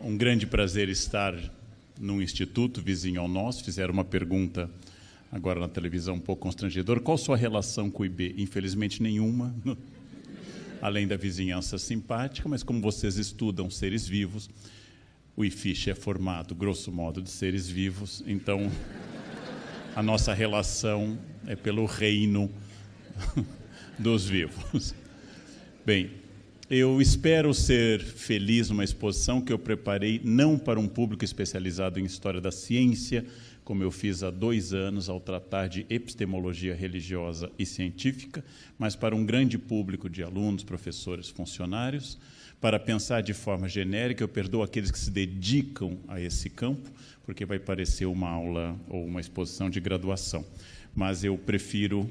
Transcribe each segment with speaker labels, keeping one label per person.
Speaker 1: um grande prazer estar num instituto vizinho ao nosso. Fizeram uma pergunta agora na televisão um pouco constrangedora. Qual sua relação com o IB? Infelizmente nenhuma, além da vizinhança simpática, mas como vocês estudam seres vivos, o IFISH é formado, grosso modo, de seres vivos, então a nossa relação é pelo reino dos vivos. Bem, eu espero ser feliz numa exposição que eu preparei não para um público especializado em história da ciência, como eu fiz há 2 anos ao tratar de epistemologia religiosa e científica, mas para um grande público de alunos, professores, funcionários. Para pensar de forma genérica, eu perdoo aqueles que se dedicam a esse campo, porque vai parecer uma aula ou uma exposição de graduação. Mas eu prefiro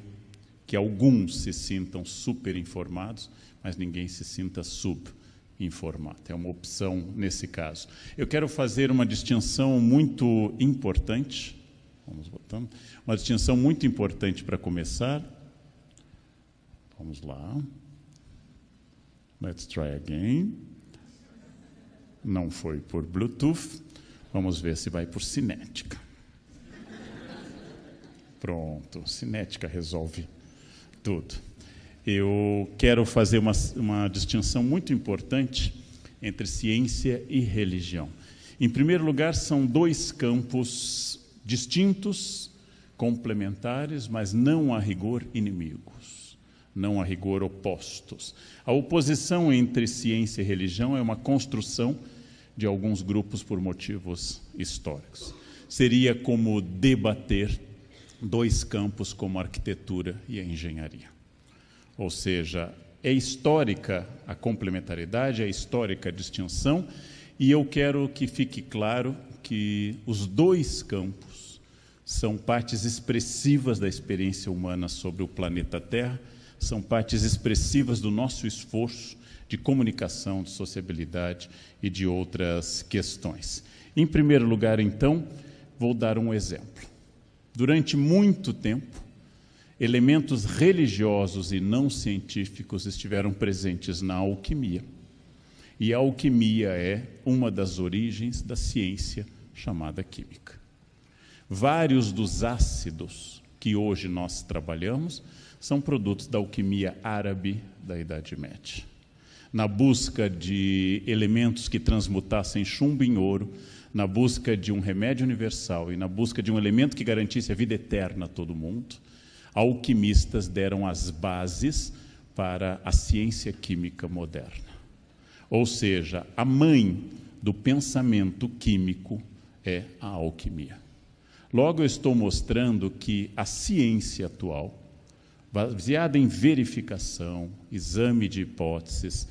Speaker 1: que alguns se sintam super informados, mas ninguém se sinta subinformado. É uma opção nesse caso. Eu quero fazer uma distinção muito importante. Vamos botando. Uma distinção muito importante para começar. Vamos lá. Let's try again. Não foi por Bluetooth. Vamos ver se vai por cinética. Pronto, cinética resolve tudo. Eu quero fazer uma distinção muito importante entre ciência e religião. Em primeiro lugar, são 2 campos distintos, complementares, mas não a rigor inimigos, não a rigor opostos. A oposição entre ciência e religião é uma construção de alguns grupos por motivos históricos. Seria como debater 2 campos como a arquitetura e a engenharia. Ou seja, é histórica a complementaridade, é histórica a distinção, e eu quero que fique claro que os 2 campos são partes expressivas da experiência humana sobre o planeta Terra, são partes expressivas do nosso esforço de comunicação, de sociabilidade e de outras questões. Em primeiro lugar, então, vou dar um exemplo. Durante muito tempo, elementos religiosos e não científicos estiveram presentes na alquimia. E a alquimia é uma das origens da ciência chamada química. Vários dos ácidos que hoje nós trabalhamos são produtos da alquimia árabe da Idade Média. Na busca de elementos que transmutassem chumbo em ouro, na busca de um remédio universal e na busca de um elemento que garantisse a vida eterna a todo mundo, alquimistas deram as bases para a ciência química moderna. Ou seja, a mãe do pensamento químico é a alquimia. Logo, eu estou mostrando que a ciência atual, baseada em verificação, exame de hipóteses,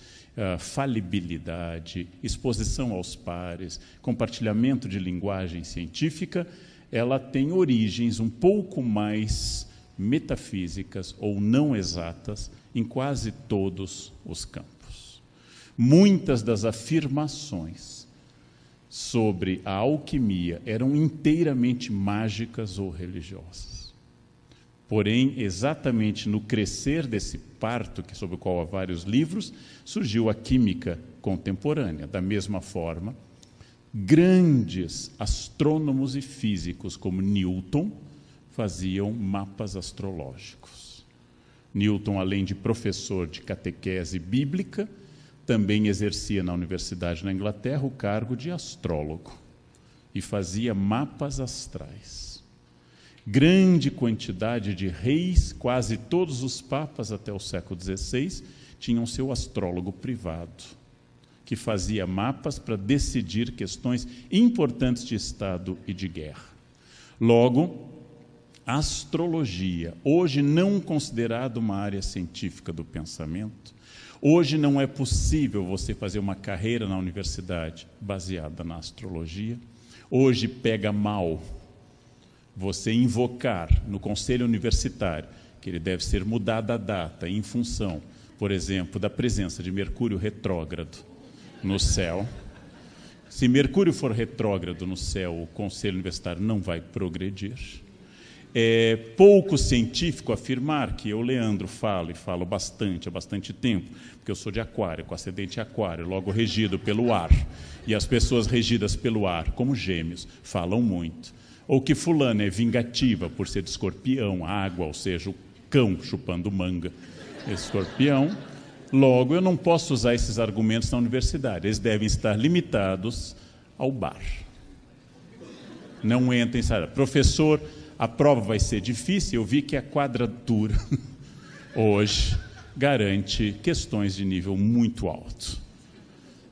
Speaker 1: falibilidade, exposição aos pares, compartilhamento de linguagem científica, ela tem origens um pouco mais metafísicas ou não exatas em quase todos os campos. Muitas das afirmações sobre a alquimia eram inteiramente mágicas ou religiosas. Porém, exatamente no crescer desse parto, sobre o qual há vários livros, surgiu a química contemporânea. Da mesma forma, grandes astrônomos e físicos como Newton faziam mapas astrológicos. Newton, além de professor de catequese bíblica, também exercia na universidade na Inglaterra o cargo de astrólogo e fazia mapas astrais. Grande quantidade de reis, quase todos os papas até o século XVI, tinham seu astrólogo privado, que fazia mapas para decidir questões importantes de Estado e de guerra. Logo, a astrologia, hoje não considerada uma área científica do pensamento, hoje não é possível você fazer uma carreira na universidade baseada na astrologia. Hoje pega mal você invocar no conselho universitário que ele deve ser mudada a data em função, por exemplo, da presença de Mercúrio retrógrado no céu. Se Mercúrio for retrógrado no céu, o conselho universitário não vai progredir. É pouco científico afirmar que eu, Leandro, falo, e falo bastante, há bastante tempo, porque eu sou de Aquário, com ascendente Aquário, logo regido pelo ar. E as pessoas regidas pelo ar, como Gêmeos, falam muito. Ou que fulana é vingativa por ser de Escorpião, água, ou seja, o cão chupando manga. Escorpião. Logo, eu não posso usar esses argumentos na universidade. Eles devem estar limitados ao bar. Não entrem em sala. Professor, a prova vai ser difícil. Eu vi que a quadratura hoje garante questões de nível muito alto.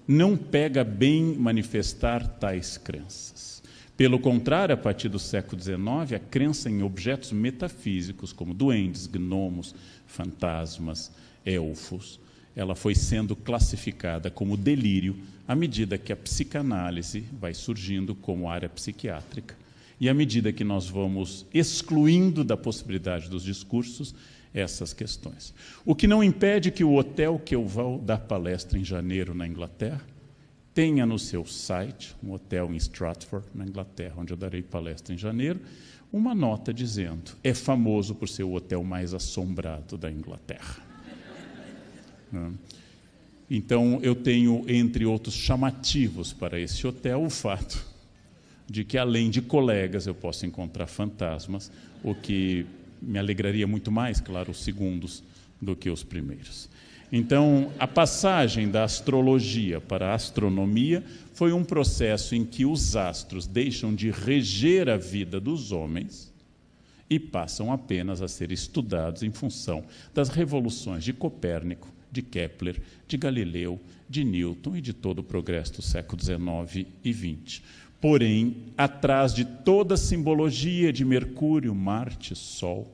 Speaker 1: Não pega bem manifestar tais crenças. Pelo contrário, a partir do século XIX, a crença em objetos metafísicos, como duendes, gnomos, fantasmas, elfos, ela foi sendo classificada como delírio à medida que a psicanálise vai surgindo como área psiquiátrica e à medida que nós vamos excluindo da possibilidade dos discursos essas questões. O que não impede que o hotel que eu vou dar palestra em janeiro na Inglaterra tenha no seu site, um hotel em Stratford, na Inglaterra, onde eu darei palestra em janeiro, uma nota dizendo: é famoso por ser o hotel mais assombrado da Inglaterra. Então, eu tenho, entre outros chamativos para esse hotel, o fato de que, além de colegas, eu posso encontrar fantasmas, o que me alegraria muito mais, claro, os segundos do que os primeiros. Então, a passagem da astrologia para a astronomia foi um processo em que os astros deixam de reger a vida dos homens e passam apenas a ser estudados em função das revoluções de Copérnico, de Kepler, de Galileu, de Newton e de todo o progresso do século XIX e XX. Porém, atrás de toda a simbologia de Mercúrio, Marte, Sol,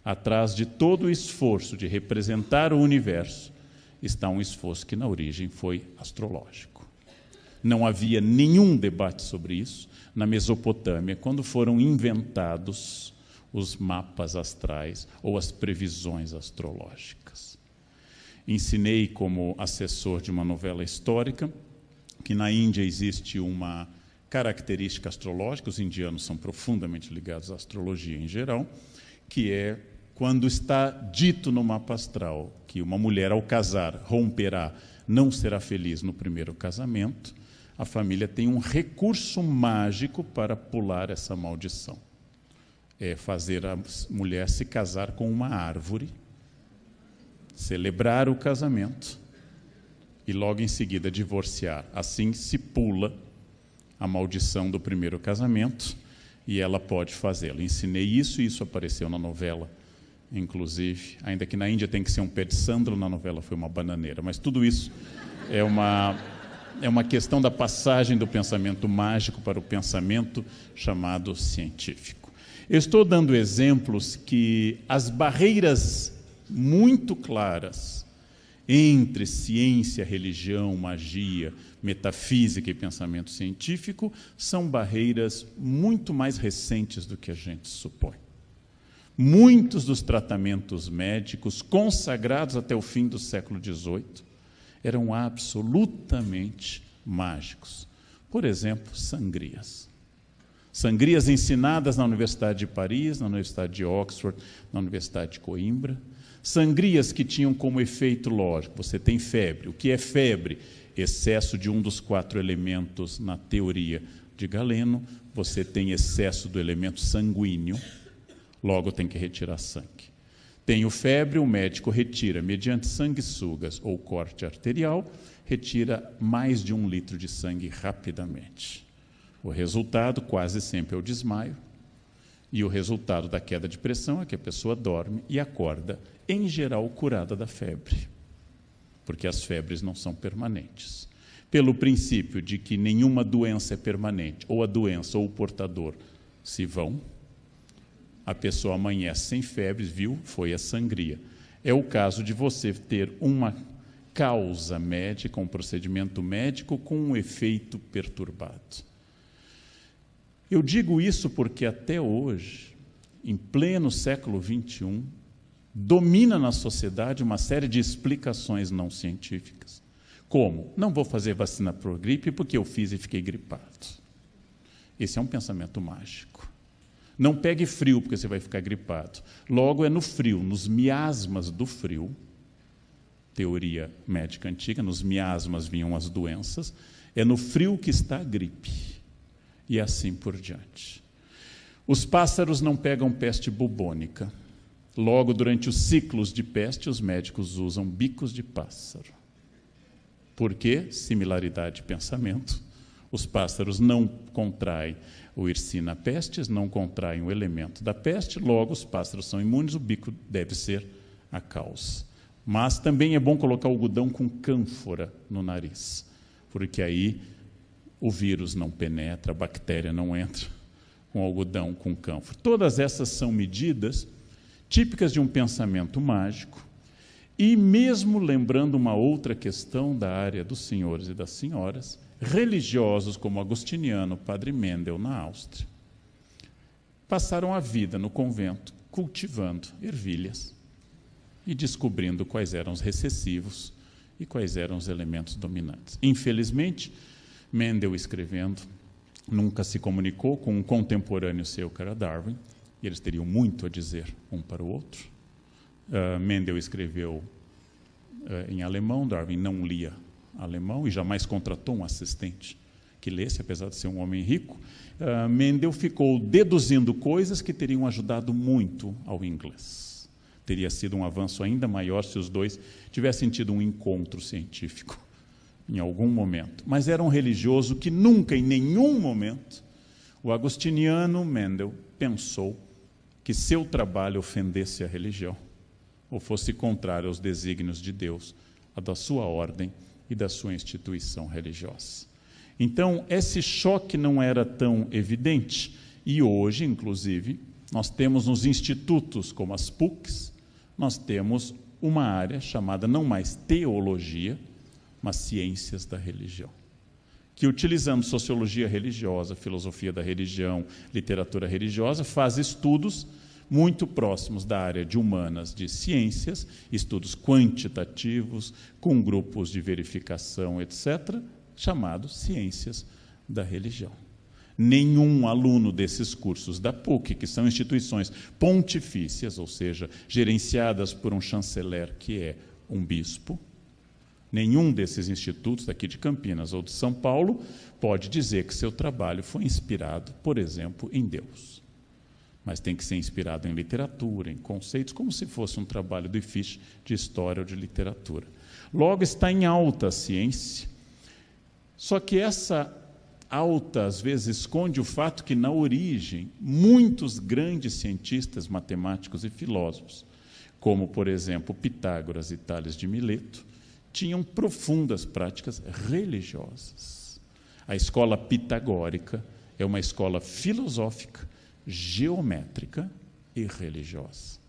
Speaker 1: atrás de todo o esforço de representar o universo, está um esforço que na origem foi astrológico. Não havia nenhum debate sobre isso na Mesopotâmia, quando foram inventados os mapas astrais ou as previsões astrológicas. Ensinei como assessor de uma novela histórica que na Índia existe uma característica astrológica, os indianos são profundamente ligados à astrologia em geral, que é quando está dito no mapa astral que uma mulher, ao casar, romperá, não será feliz no primeiro casamento, a família tem um recurso mágico para pular essa maldição. É fazer a mulher se casar com uma árvore, celebrar o casamento e logo em seguida divorciar. Assim se pula a maldição do primeiro casamento e ela pode fazê-lo. Ensinei isso e isso apareceu na novela, inclusive, ainda que na Índia tem que ser um pé de sândalo, na novela foi uma bananeira, mas tudo isso é uma questão da passagem do pensamento mágico para o pensamento chamado científico. Eu estou dando exemplos que as barreiras muito claras entre ciência, religião, magia, metafísica e pensamento científico são barreiras muito mais recentes do que a gente supõe. Muitos dos tratamentos médicos consagrados até o fim do século XVIII eram absolutamente mágicos. Por exemplo, sangrias. Sangrias ensinadas na Universidade de Paris, na Universidade de Oxford, na Universidade de Coimbra. Sangrias que tinham como efeito lógico, você tem febre. O que é febre? Excesso de um dos 4 elementos na teoria de Galeno. Você tem excesso do elemento sanguíneo, logo tem que retirar sangue. Tenho febre, o médico retira, mediante sanguessugas ou corte arterial, retira mais de 1 litro de sangue rapidamente. O resultado quase sempre é o desmaio, e o resultado da queda de pressão é que a pessoa dorme e acorda, em geral, curada da febre, porque as febres não são permanentes. Pelo princípio de que nenhuma doença é permanente, ou a doença ou o portador se vão, a pessoa amanhece sem febres, viu? Foi a sangria. É o caso de você ter uma causa médica, um procedimento médico com um efeito perturbado. Eu digo isso porque até hoje, em pleno século XXI, domina na sociedade uma série de explicações não científicas. Como? Não vou fazer vacina para a gripe porque eu fiz e fiquei gripado. Esse é um pensamento mágico. Não pegue frio, porque você vai ficar gripado. Logo, é no frio, nos miasmas do frio, teoria médica antiga, nos miasmas vinham as doenças, é no frio que está a gripe, e assim por diante. Os pássaros não pegam peste bubônica. Logo, durante os ciclos de peste, os médicos usam bicos de pássaro. Por quê? Similaridade de pensamento. Os pássaros não contraem o Yersinia pestis, não contraem o elemento da peste, logo os pássaros são imunes, o bico deve ser a causa. Mas também é bom colocar o algodão com cânfora no nariz, porque aí o vírus não penetra, a bactéria não entra com algodão com cânfora. Todas essas são medidas típicas de um pensamento mágico, e mesmo lembrando uma outra questão da área dos senhores e das senhoras, religiosos como Agostiniano, Padre Mendel, na Áustria, passaram a vida no convento cultivando ervilhas e descobrindo quais eram os recessivos e quais eram os elementos dominantes. Infelizmente, Mendel, escrevendo, nunca se comunicou com um contemporâneo seu, que era Darwin, e eles teriam muito a dizer um para o outro. Mendel escreveu em alemão, Darwin não lia alemão e jamais contratou um assistente que lesse, apesar de ser um homem rico. Mendel ficou deduzindo coisas que teriam ajudado muito ao inglês. Teria sido um avanço ainda maior se os dois tivessem tido um encontro científico em algum momento. Mas era um religioso que nunca, em nenhum momento, o agostiniano Mendel pensou que seu trabalho ofendesse a religião ou fosse contrário aos desígnios de Deus, a da sua ordem e da sua instituição religiosa. Então, esse choque não era tão evidente, e hoje, inclusive, nós temos nos institutos como as PUCs, nós temos uma área chamada não mais teologia, mas ciências da religião, que, utilizando sociologia religiosa, filosofia da religião, literatura religiosa, faz estudos muito próximos da área de humanas, de ciências, estudos quantitativos, com grupos de verificação, etc., chamados ciências da religião. Nenhum aluno desses cursos da PUC, que são instituições pontifícias, ou seja, gerenciadas por um chanceler que é um bispo, nenhum desses institutos daqui de Campinas ou de São Paulo pode dizer que seu trabalho foi inspirado, por exemplo, em Deus. Mas tem que ser inspirado em literatura, em conceitos, como se fosse um trabalho do IFISH de história ou de literatura. Logo, está em alta a ciência, só que essa alta, às vezes, esconde o fato que, na origem, muitos grandes cientistas, matemáticos e filósofos, como, por exemplo, Pitágoras e Tales de Mileto, tinham profundas práticas religiosas. A escola pitagórica é uma escola filosófica, geométrica e religiosa.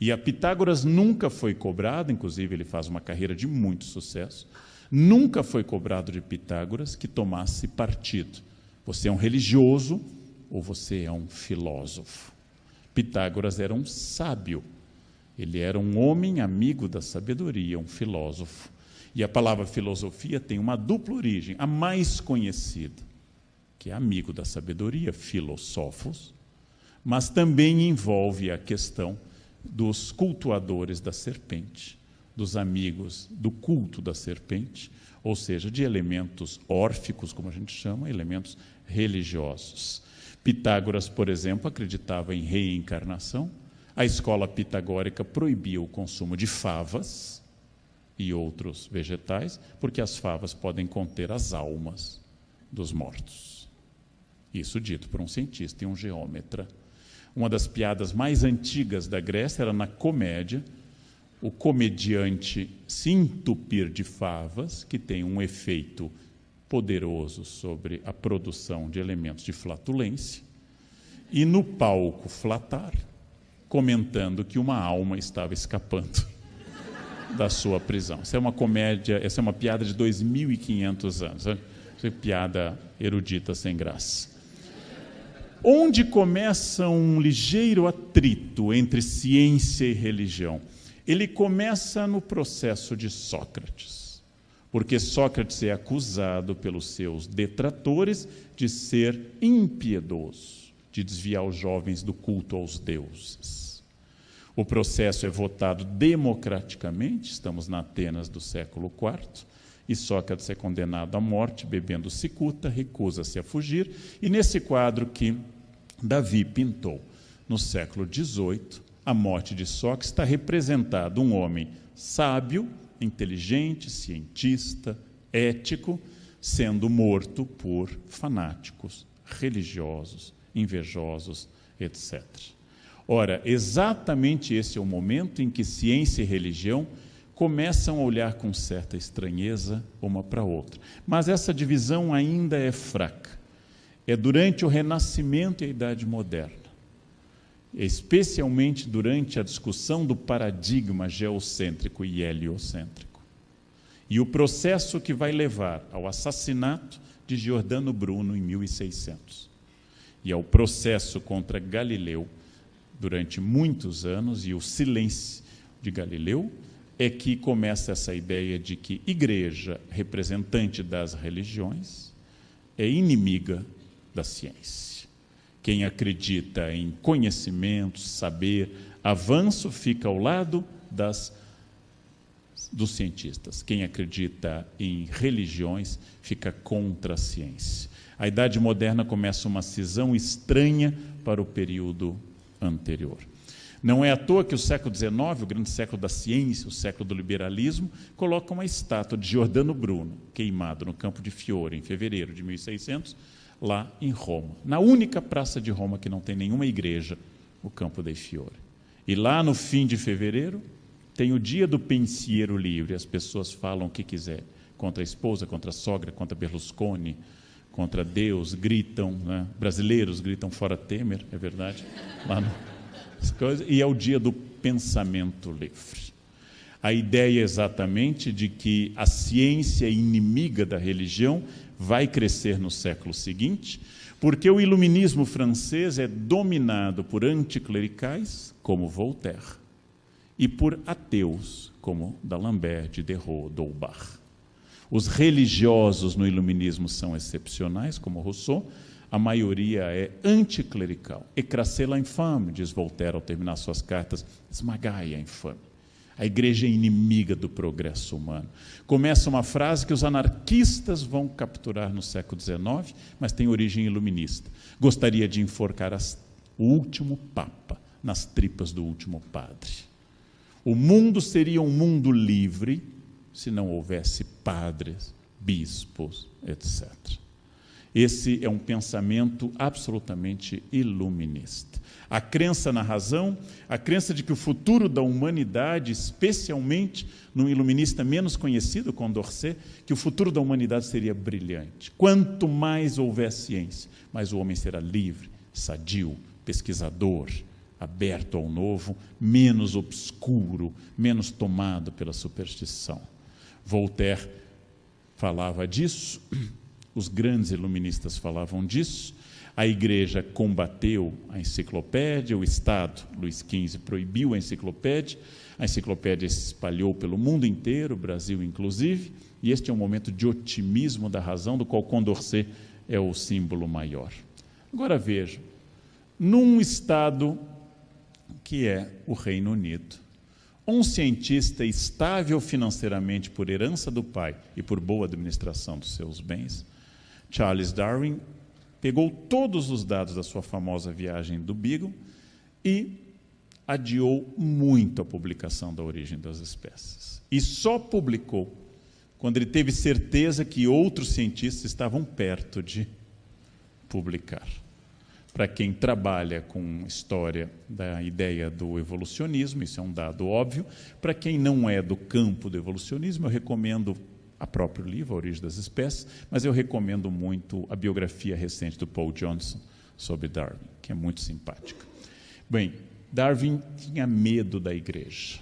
Speaker 1: E a Pitágoras nunca foi cobrado, inclusive ele faz uma carreira de muito sucesso, nunca foi cobrado de Pitágoras que tomasse partido. Você é um religioso ou você é um filósofo. Pitágoras era um sábio, ele era um homem amigo da sabedoria, um filósofo. E a palavra filosofia tem uma dupla origem, a mais conhecida, que é amigo da sabedoria, filosófos, mas também envolve a questão dos cultuadores da serpente, dos amigos do culto da serpente, ou seja, de elementos órficos, como a gente chama, elementos religiosos. Pitágoras, por exemplo, acreditava em reencarnação. A escola pitagórica proibia o consumo de favas e outros vegetais, porque as favas podem conter as almas dos mortos. Isso dito por um cientista e um geômetra. Uma das piadas mais antigas da Grécia era na comédia, o comediante se entupir de favas, que tem um efeito poderoso sobre a produção de elementos de flatulência, e no palco flatar, comentando que uma alma estava escapando da sua prisão. Essa é uma comédia, essa é uma piada de 2.500 anos, né? Essa é piada erudita sem graça. Onde começa um ligeiro atrito entre ciência e religião? Ele começa no processo de Sócrates, porque Sócrates é acusado pelos seus detratores de ser impiedoso, de desviar os jovens do culto aos deuses. O processo é votado democraticamente, estamos na Atenas do século IV, e Sócrates é condenado à morte, bebendo cicuta, recusa-se a fugir, e nesse quadro que Davi pintou no século XVIII, a morte de Sócrates, está representado um homem sábio, inteligente, cientista, ético, sendo morto por fanáticos, religiosos, invejosos, etc. Ora, exatamente esse é o momento em que ciência e religião começam a olhar com certa estranheza uma para a outra. Mas essa divisão ainda é fraca. É durante o Renascimento e a Idade Moderna, especialmente durante a discussão do paradigma geocêntrico e heliocêntrico. E o processo que vai levar ao assassinato de Giordano Bruno em 1600. E ao processo contra Galileu durante muitos anos, e o silêncio de Galileu, é que começa essa ideia de que igreja, representante das religiões, é inimiga da ciência. Quem acredita em conhecimento, saber, avanço, fica ao lado dos cientistas. Quem acredita em religiões fica contra a ciência. A Idade Moderna começa uma cisão estranha para o período anterior. Não é à toa que o século XIX, o grande século da ciência, o século do liberalismo, coloca uma estátua de Giordano Bruno, queimado no Campo de Fiore, em fevereiro de 1600, lá em Roma. Na única praça de Roma que não tem nenhuma igreja, o Campo dei Fiori. E lá no fim de fevereiro, tem o dia do pensiero livre, as pessoas falam o que quiser, contra a esposa, contra a sogra, contra Berlusconi, contra Deus, gritam, né? Brasileiros gritam fora Temer, é verdade, lá no... E é o dia do pensamento livre. A ideia é exatamente de que a ciência inimiga da religião vai crescer no século seguinte, porque o iluminismo francês é dominado por anticlericais, como Voltaire, e por ateus, como D'Alembert, Diderot, D'Holbach. Os religiosos no iluminismo são excepcionais, como Rousseau. A maioria é anticlerical. Écrasez l'infâme, diz Voltaire ao terminar suas cartas, esmagai a infame. A igreja é inimiga do progresso humano. Começa uma frase que os anarquistas vão capturar no século XIX, mas tem origem iluminista. Gostaria de enforcar o último papa nas tripas do último padre. O mundo seria um mundo livre se não houvesse padres, bispos, etc. Esse é um pensamento absolutamente iluminista. A crença na razão, a crença de que o futuro da humanidade, especialmente num iluminista menos conhecido, Condorcet, que o futuro da humanidade seria brilhante. Quanto mais houver ciência, mais o homem será livre, sadio, pesquisador, aberto ao novo, menos obscuro, menos tomado pela superstição. Voltaire falava disso. Os grandes iluministas falavam disso. A Igreja combateu a enciclopédia, o Estado, Luís XV, proibiu a enciclopédia se espalhou pelo mundo inteiro, o Brasil inclusive, e este é um momento de otimismo da razão, do qual Condorcet é o símbolo maior. Agora vejam, num Estado que é o Reino Unido, um cientista estável financeiramente por herança do pai e por boa administração dos seus bens, Charles Darwin pegou todos os dados da sua famosa viagem do Beagle e adiou muito a publicação da origem das espécies. E só publicou quando ele teve certeza que outros cientistas estavam perto de publicar. Para quem trabalha com história da ideia do evolucionismo, isso é um dado óbvio. Para quem não é do campo do evolucionismo, eu recomendo a próprio livro, A Origem das Espécies, mas eu recomendo muito a biografia recente do Paul Johnson sobre Darwin, que é muito simpática. Bem, Darwin tinha medo da igreja.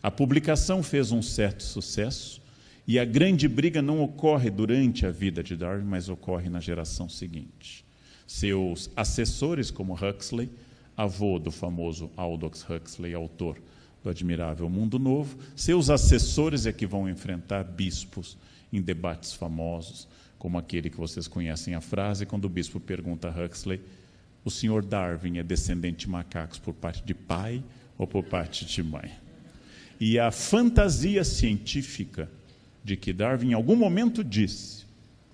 Speaker 1: A publicação fez um certo sucesso e a grande briga não ocorre durante a vida de Darwin, mas ocorre na geração seguinte. Seus assessores, como Huxley, avô do famoso Aldous Huxley, autor do admirável Mundo Novo, seus assessores é que vão enfrentar bispos em debates famosos, como aquele que vocês conhecem a frase, quando o bispo pergunta a Huxley o senhor Darwin é descendente de macacos por parte de pai ou por parte de mãe? E a fantasia científica de que Darwin em algum momento disse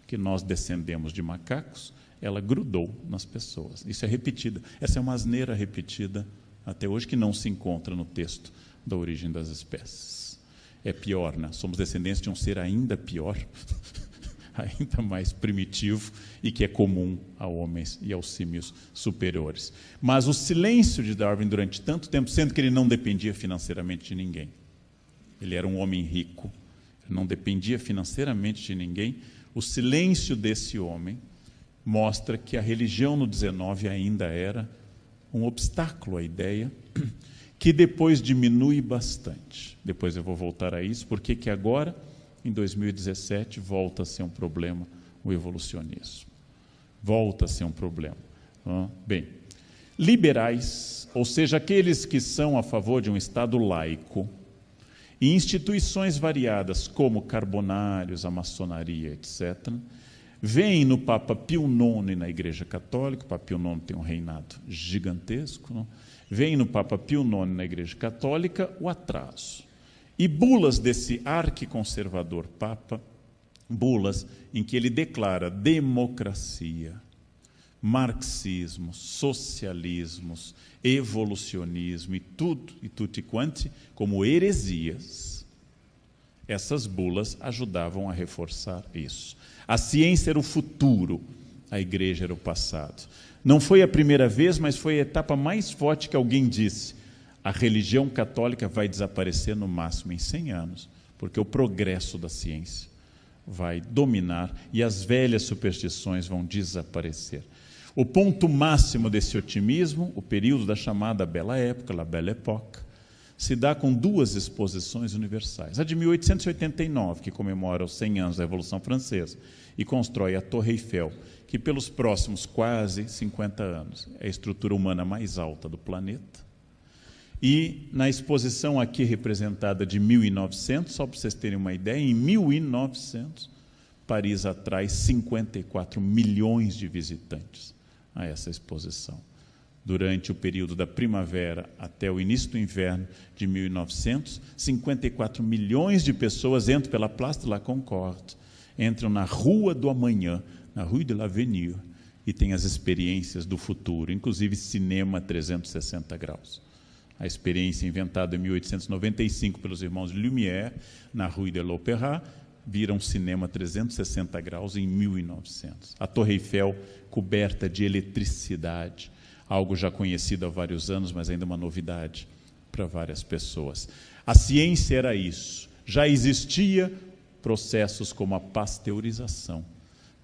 Speaker 1: que nós descendemos de macacos, ela grudou nas pessoas. Isso é repetida. Essa é uma asneira repetida até hoje, que não se encontra no texto da origem das espécies. É pior, né? Somos descendentes de um ser ainda pior, ainda mais primitivo, e que é comum a homens e aos símios superiores. Mas o silêncio de Darwin durante tanto tempo, sendo que ele não dependia financeiramente de ninguém. Ele era um homem rico, não dependia financeiramente de ninguém. O silêncio desse homem mostra que a religião no 19 ainda era um obstáculo à ideia, que depois diminui bastante. Depois eu vou voltar a isso, porque que agora, em 2017, volta a ser um problema o evolucionismo. Volta a ser um problema. Bem, liberais, ou seja, aqueles que são a favor de um Estado laico, e instituições variadas, como carbonários, a maçonaria, etc., veem no Papa Pio IX na Igreja Católica. O Papa Pio IX tem um reinado gigantesco, não? Veem no Papa Pio IX na Igreja Católica o atraso. E bulas desse arquiconservador Papa, bulas em que ele declara democracia, marxismo, socialismos, evolucionismo e tutti quanti como heresias. Essas bulas ajudavam a reforçar isso. A ciência era o futuro, a igreja era o passado. Não foi a primeira vez, mas foi a etapa mais forte que alguém disse: a religião católica vai desaparecer no máximo em 100 anos, porque o progresso da ciência vai dominar e as velhas superstições vão desaparecer. O ponto máximo desse otimismo, o período da chamada Bela Época, la Belle Époque, se dá com duas exposições universais. A de 1889, que comemora os 100 anos da Revolução Francesa e constrói a Torre Eiffel, que pelos próximos quase 50 anos é a estrutura humana mais alta do planeta. E na exposição aqui representada de 1900, só para vocês terem uma ideia, em 1900, Paris atrai 54 milhões de visitantes a essa exposição. Durante o período da primavera até o início do inverno de 1900, 54 milhões de pessoas entram pela Place de la Concorde, entram na Rua do Amanhã, na Rue de l'Avenir, e têm as experiências do futuro, inclusive cinema 360 graus. A experiência inventada em 1895 pelos irmãos Lumière, na Rue de l'Opéra, vira um cinema 360 graus em 1900. A Torre Eiffel coberta de eletricidade, algo já conhecido há vários anos, mas ainda uma novidade para várias pessoas. A ciência era isso. Já existia processos como a pasteurização.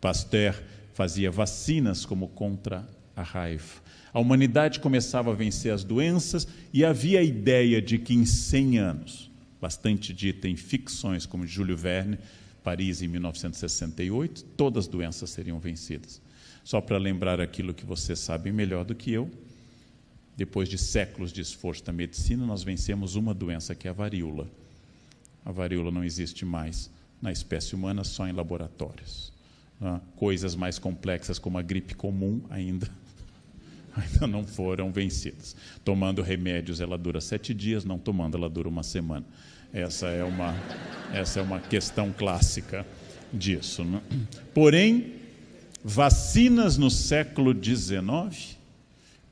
Speaker 1: Pasteur fazia vacinas como contra a raiva. A humanidade começava a vencer as doenças e havia a ideia de que em 100 anos, bastante dita em ficções como Júlio Verne, Paris em 1968, todas as doenças seriam vencidas. Só para lembrar aquilo que vocês sabem melhor do que eu, depois de séculos de esforço da medicina, nós vencemos uma doença que é a varíola. A varíola não existe mais na espécie humana, só em laboratórios. Coisas mais complexas como a gripe comum ainda não foram vencidas. Tomando remédios ela dura 7 dias, não tomando ela dura 1 semana. Essa é uma questão clássica disso, né? Porém, vacinas no século XIX,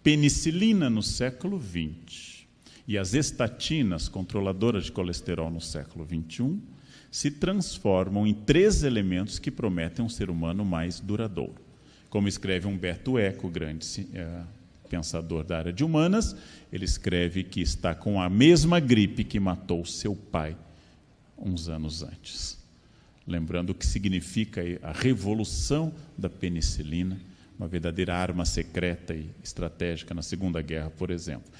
Speaker 1: penicilina no século XX e as estatinas, controladoras de colesterol no século XXI, se transformam em 3 elementos que prometem um ser humano mais duradouro. Como escreve Humberto Eco, grande pensador da área de humanas, ele escreve que está com a mesma gripe que matou seu pai uns anos antes. Lembrando o que significa a revolução da penicilina, uma verdadeira arma secreta e estratégica na Segunda Guerra, por exemplo.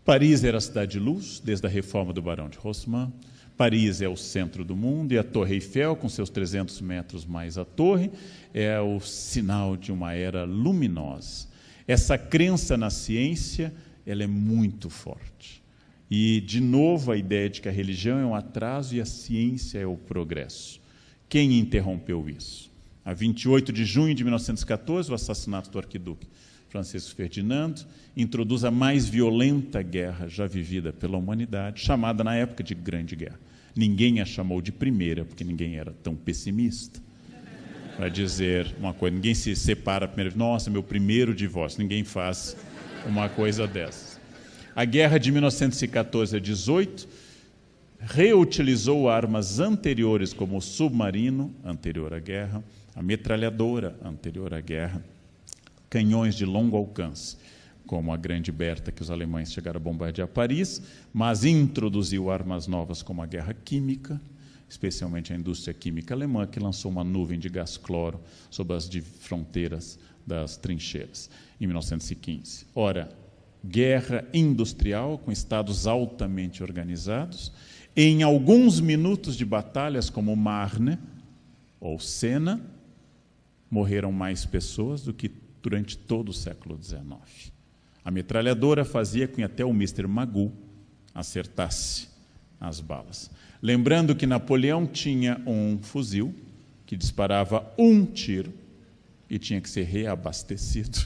Speaker 1: Paris era a cidade de luz, desde a reforma do Barão de Haussmann. Paris é o centro do mundo, e a Torre Eiffel, com seus 300 metros mais a torre, é o sinal de uma era luminosa. Essa crença na ciência, ela é muito forte. E, de novo, a ideia de que a religião é um atraso e a ciência é o progresso. Quem interrompeu isso? A 28 de junho de 1914, o assassinato do arquiduque Francisco Ferdinando, introduz a mais violenta guerra já vivida pela humanidade, chamada na época de Grande Guerra. Ninguém a chamou de primeira, porque ninguém era tão pessimista para dizer uma coisa. Ninguém se separa primeiro. Nossa, meu primeiro divórcio. Ninguém faz uma coisa dessas. A guerra de 1914 a 18 reutilizou armas anteriores, como o submarino, anterior à guerra, a metralhadora, anterior à guerra, canhões de longo alcance, como a Grande Berta, que os alemães chegaram a bombardear Paris, mas introduziu armas novas como a guerra química, especialmente a indústria química alemã, que lançou uma nuvem de gás cloro sobre as fronteiras das trincheiras, em 1915. Ora, guerra industrial, com estados altamente organizados, em alguns minutos de batalhas como Marne ou Sena, morreram mais pessoas do que durante todo o século XIX. A metralhadora fazia com que até o Mr. Magoo acertasse as balas. Lembrando que Napoleão tinha um fuzil que disparava um tiro e tinha que ser reabastecido,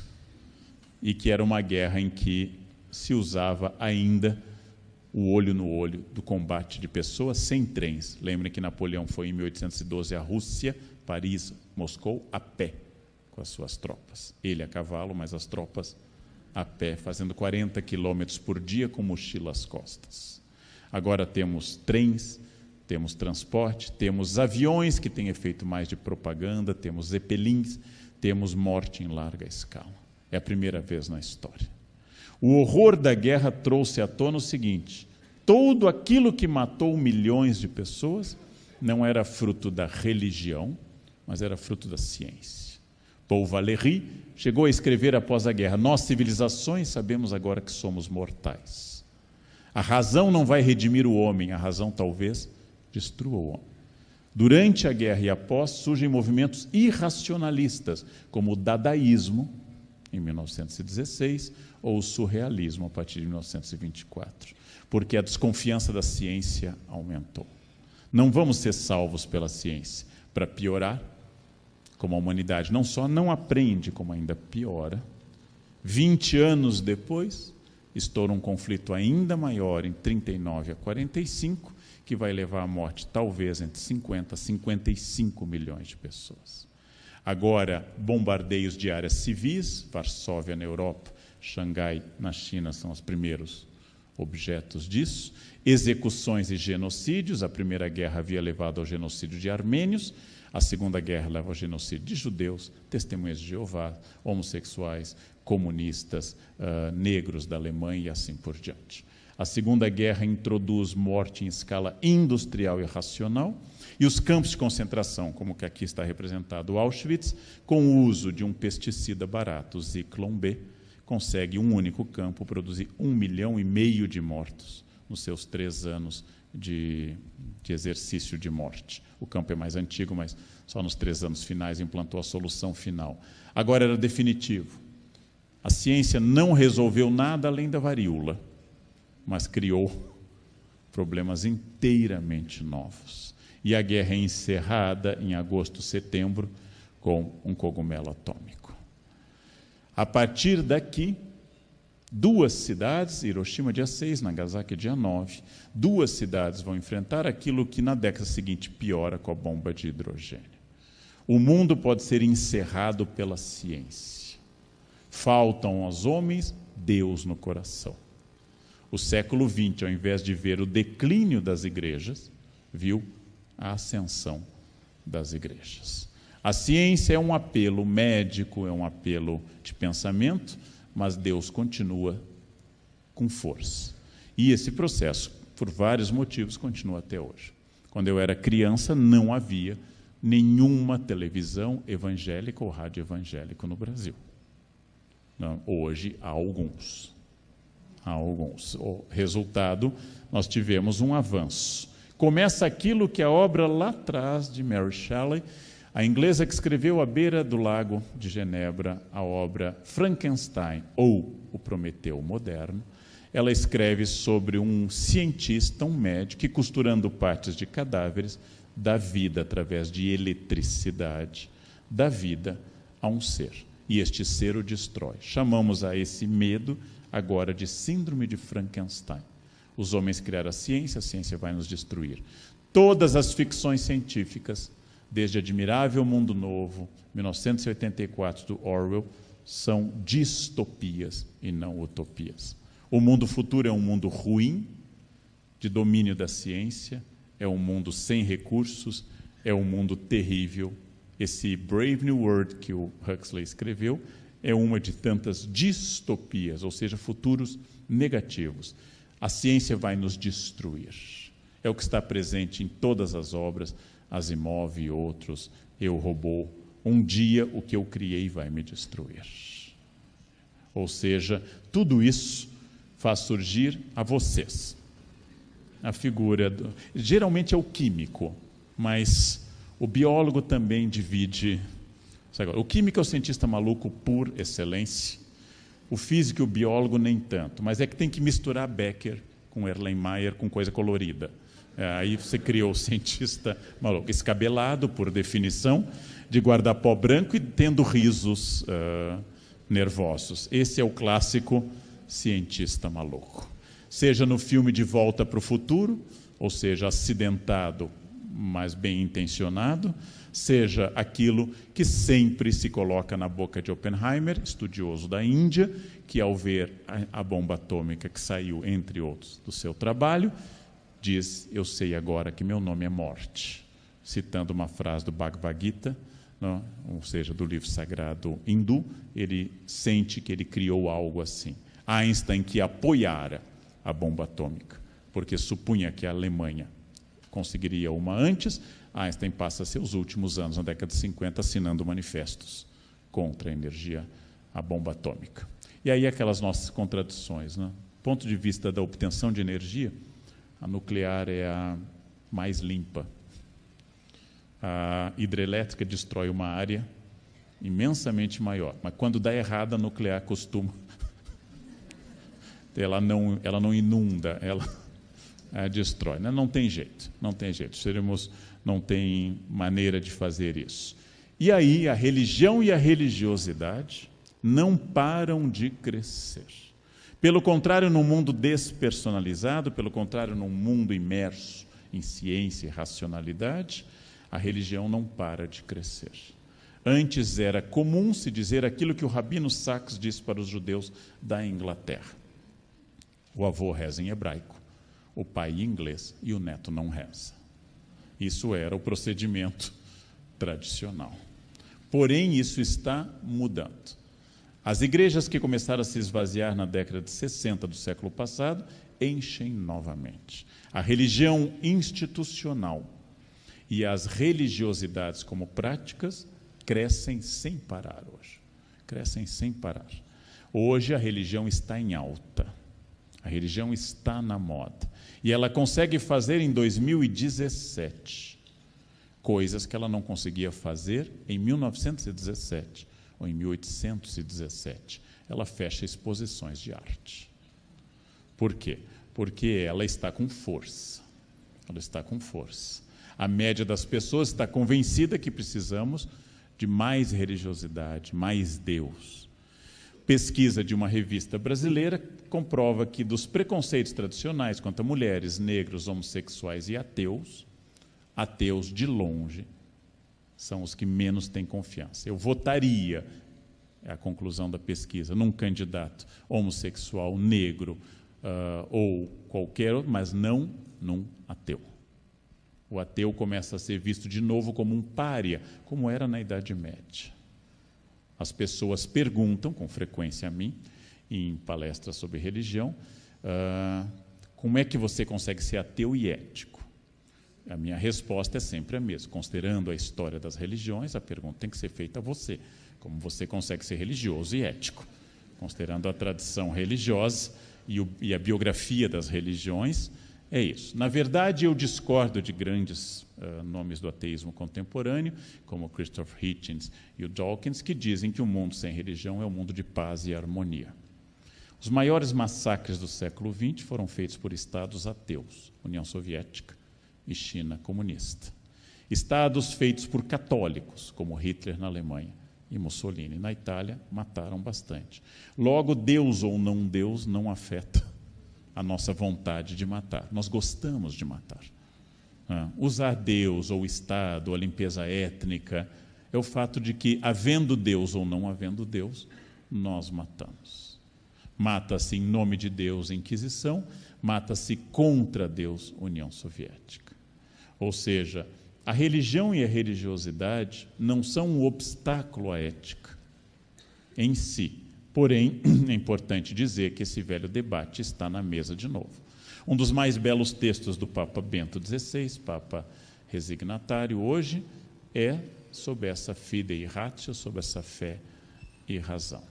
Speaker 1: e que era uma guerra em que se usava ainda o olho no olho do combate de pessoas sem trens. Lembrem que Napoleão foi em 1812 à Rússia, Paris, Moscou, a pé, com as suas tropas. Ele a cavalo, mas as tropas a pé, fazendo 40 quilômetros por dia com mochila às costas. Agora temos trens, temos transporte, temos aviões que têm efeito mais de propaganda, temos zeppelins, temos morte em larga escala. É a primeira vez na história. O horror da guerra trouxe à tona o seguinte: tudo aquilo que matou milhões de pessoas não era fruto da religião, mas era fruto da ciência. Paul Valéry chegou a escrever após a guerra: nós, civilizações, sabemos agora que somos mortais. A razão não vai redimir o homem, a razão talvez destrua o homem. Durante a guerra e após, surgem movimentos irracionalistas, como o dadaísmo, em 1916, ou o surrealismo, a partir de 1924, porque a desconfiança da ciência aumentou. Não vamos ser salvos pela ciência. Para piorar, como a humanidade não só não aprende, como ainda piora, 20 anos depois, estoura um conflito ainda maior, em 39 a 45, que vai levar à morte, talvez, entre 50 a 55 milhões de pessoas. Agora, bombardeios de áreas civis, Varsóvia na Europa, Xangai na China são os primeiros objetos disso, execuções e genocídios. A Primeira Guerra havia levado ao genocídio de armênios, a Segunda Guerra leva ao genocídio de judeus, testemunhas de Jeová, homossexuais, comunistas, negros da Alemanha e assim por diante. A Segunda Guerra introduz morte em escala industrial e racional, e os campos de concentração, como que aqui está representado Auschwitz, com o uso de um pesticida barato, o Zyklon B, consegue um único campo produzir 1,5 milhão de mortos nos seus 3 anos de exercício de morte. O campo é mais antigo, mas só nos 3 anos finais implantou a solução final. Agora era definitivo. A ciência não resolveu nada além da varíola, mas criou problemas inteiramente novos. E a guerra é encerrada em agosto, setembro, com um cogumelo atômico. A partir daqui, 2 cidades, Hiroshima dia 6, Nagasaki dia 9, 2 cidades vão enfrentar aquilo que na década seguinte piora com a bomba de hidrogênio. O mundo pode ser encerrado pela ciência. Faltam aos homens Deus no coração. O século XX, ao invés de ver o declínio das igrejas, viu a ascensão das igrejas. A ciência é um apelo médico, é um apelo de pensamento, mas Deus continua com força. E esse processo, por vários motivos, continua até hoje. Quando eu era criança, não havia nenhuma televisão evangélica ou rádio evangélico no Brasil. Não, hoje há alguns. O resultado, nós tivemos um avanço. Começa aquilo que a obra lá atrás de Mary Shelley, a inglesa que escreveu À Beira do Lago de Genebra, a obra Frankenstein, ou O Prometeu Moderno. Ela escreve sobre um cientista, um médico, que costurando partes de cadáveres, dá vida através de eletricidade, dá vida a um ser. e este ser o destrói. Chamamos a esse medo agora de síndrome de Frankenstein. Os homens criaram a ciência vai nos destruir. Todas as ficções científicas, desde Admirável Mundo Novo, 1984, do Orwell, são distopias e não utopias. O mundo futuro é um mundo ruim, de domínio da ciência, é um mundo sem recursos, é um mundo terrível. Esse Brave New World que o Huxley escreveu é uma de tantas distopias, ou seja, futuros negativos. A ciência vai nos destruir. É o que está presente em todas as obras, Asimov e outros, Eu, Robô. Um dia o que eu criei vai me destruir. Ou seja, tudo isso faz surgir a vocês. A figura, geralmente é o químico, mas o biólogo também divide. O químico é o cientista maluco por excelência, o físico e o biólogo nem tanto, mas é que tem que misturar Becker com Erlenmeyer com coisa colorida. Aí você criou o cientista maluco, escabelado por definição, de guarda-pó branco e tendo risos nervosos. Esse é o clássico cientista maluco. Seja no filme De Volta para o Futuro, ou seja, acidentado, mas bem intencionado, seja aquilo que sempre se coloca na boca de Oppenheimer, estudioso da Índia, que ao ver a bomba atômica que saiu, entre outros, do seu trabalho, diz, eu sei agora que meu nome é morte, citando uma frase do Bhagavad Gita, não? Ou seja, do livro sagrado hindu, ele sente que ele criou algo assim. Einstein que apoiara a bomba atômica, porque supunha que a Alemanha conseguiria uma antes, Einstein passa seus últimos anos, na década de 50, assinando manifestos contra a energia, a bomba atômica. E aí aquelas nossas contradições, né? Do ponto de vista da obtenção de energia, a nuclear é a mais limpa. A hidrelétrica destrói uma área imensamente maior, mas quando dá errado, a nuclear costuma... ela não inunda, ela destrói. Não tem jeito, não tem jeito. Não tem maneira de fazer isso. E aí a religião e a religiosidade não param de crescer. Pelo contrário, num mundo despersonalizado, pelo contrário, num mundo imerso em ciência e racionalidade, a religião não para de crescer. Antes era comum se dizer aquilo que o Rabino Sacks disse para os judeus da Inglaterra. O avô reza em hebraico, o pai em inglês e o neto não reza. Isso era o procedimento tradicional. Porém, isso está mudando. As igrejas que começaram a se esvaziar na década de 60 do século passado enchem novamente. A religião institucional e as religiosidades como práticas crescem sem parar hoje. Crescem sem parar. Hoje a religião está em alta. A religião está na moda. E ela consegue fazer em 2017 coisas que ela não conseguia fazer em 1917 ou em 1817. Ela fecha exposições de arte. Por quê? Porque ela está com força. Ela está com força. A média das pessoas está convencida que precisamos de mais religiosidade, mais Deus. Pesquisa de uma revista brasileira comprova que dos preconceitos tradicionais quanto a mulheres, negros, homossexuais e ateus de longe são os que menos têm confiança. Eu votaria, é a conclusão da pesquisa, num candidato homossexual, negro ou qualquer outro, mas não num ateu. O ateu começa a ser visto de novo como um pária, como era na Idade Média. As pessoas perguntam, com frequência a mim, em palestras sobre religião, como é que você consegue ser ateu e ético? A minha resposta é sempre a mesma. Considerando a história das religiões, a pergunta tem que ser feita a você. Como você consegue ser religioso e ético? Considerando a tradição religiosa e a biografia das religiões, é isso. Na verdade, eu discordo de grandes nomes do ateísmo contemporâneo, como Christopher Hitchens e o Dawkins, que dizem que o mundo sem religião é um mundo de paz e harmonia. Os maiores massacres do século XX foram feitos por estados ateus, União Soviética e China comunista. Estados feitos por católicos, como Hitler na Alemanha e Mussolini. Na Itália, mataram bastante. Logo, Deus ou não Deus não afeta a nossa vontade de matar. Nós gostamos de matar. Usar Deus ou Estado, ou a limpeza étnica, é o fato de que, havendo Deus ou não havendo Deus, nós matamos. Mata-se em nome de Deus, Inquisição, mata-se contra Deus, União Soviética. Ou seja, a religião e a religiosidade não são um obstáculo à ética em si. Porém, é importante dizer que esse velho debate está na mesa de novo. Um dos mais belos textos do Papa Bento XVI, Papa resignatário hoje, é sobre essa fidei ratio, sobre essa fé e razão.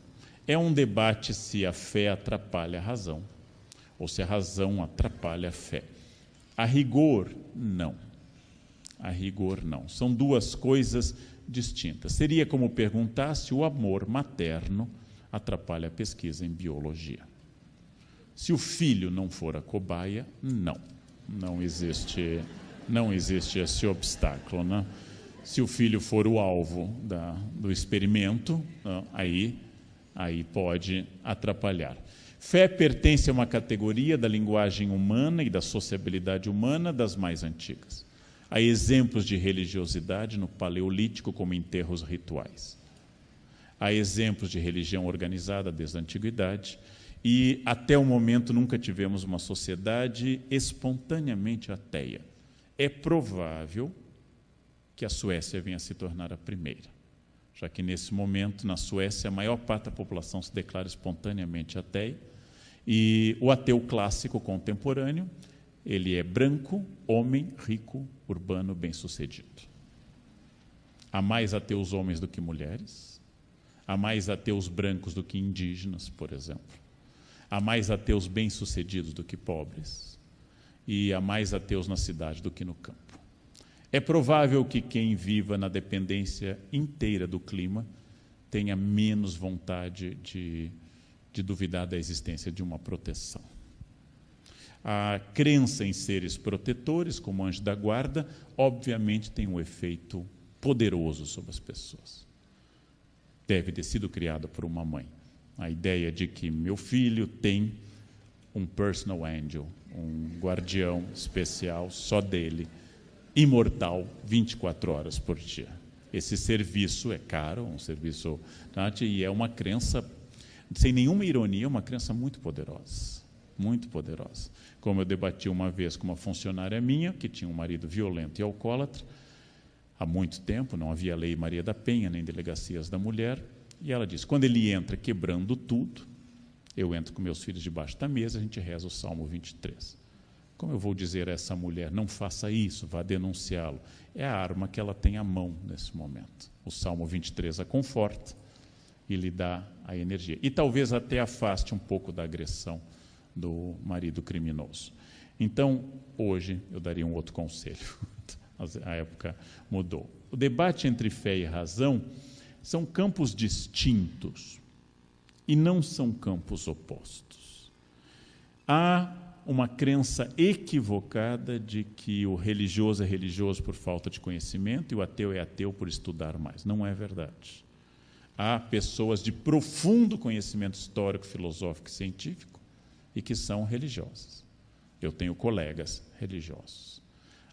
Speaker 1: É um debate se a fé atrapalha a razão ou se a razão atrapalha a fé. A rigor, não. A rigor, não. São duas coisas distintas. Seria como perguntar se o amor materno atrapalha a pesquisa em biologia. Se o filho não for a cobaia, não. Não existe esse obstáculo, né? Se o filho for o alvo do experimento, aí pode atrapalhar. Fé pertence a uma categoria da linguagem humana e da sociabilidade humana das mais antigas. Há exemplos de religiosidade no Paleolítico, como enterros rituais. Há exemplos de religião organizada desde a antiguidade e, até o momento, nunca tivemos uma sociedade espontaneamente ateia. É provável que a Suécia venha a se tornar a primeira, já que, nesse momento, na Suécia, a maior parte da população se declara espontaneamente ateia, e o ateu clássico contemporâneo, ele é branco, homem, rico, urbano, bem-sucedido. Há mais ateus homens do que mulheres, há mais ateus brancos do que indígenas, por exemplo. Há mais ateus bem-sucedidos do que pobres, e há mais ateus na cidade do que no campo. É provável que quem viva na dependência inteira do clima tenha menos vontade de duvidar da existência de uma proteção. A crença em seres protetores, como anjo da guarda, obviamente tem um efeito poderoso sobre as pessoas. Deve ter sido criada por uma mãe. A ideia de que meu filho tem um personal angel, um guardião especial só dele, imortal, 24 horas por dia. Esse serviço é caro, um serviço, e é uma crença, sem nenhuma ironia, uma crença muito poderosa. Muito poderosa. Como eu debati uma vez com uma funcionária minha, que tinha um marido violento e alcoólatra, há muito tempo, não havia lei Maria da Penha, nem delegacias da mulher, e ela disse, quando ele entra quebrando tudo, eu entro com meus filhos debaixo da mesa, a gente reza o Salmo 23. Como eu vou dizer a essa mulher, não faça isso, vá denunciá-lo? É a arma que ela tem à mão nesse momento. O Salmo 23 a conforta e lhe dá a energia. E talvez até afaste um pouco da agressão do marido criminoso. Então, hoje, eu daria um outro conselho. A época mudou. O debate entre fé e razão são campos distintos e não são campos opostos. Há uma crença equivocada de que o religioso é religioso por falta de conhecimento e o ateu é ateu por estudar mais. Não é verdade. Há pessoas de profundo conhecimento histórico, filosófico e científico e que são religiosas. Eu tenho colegas religiosos.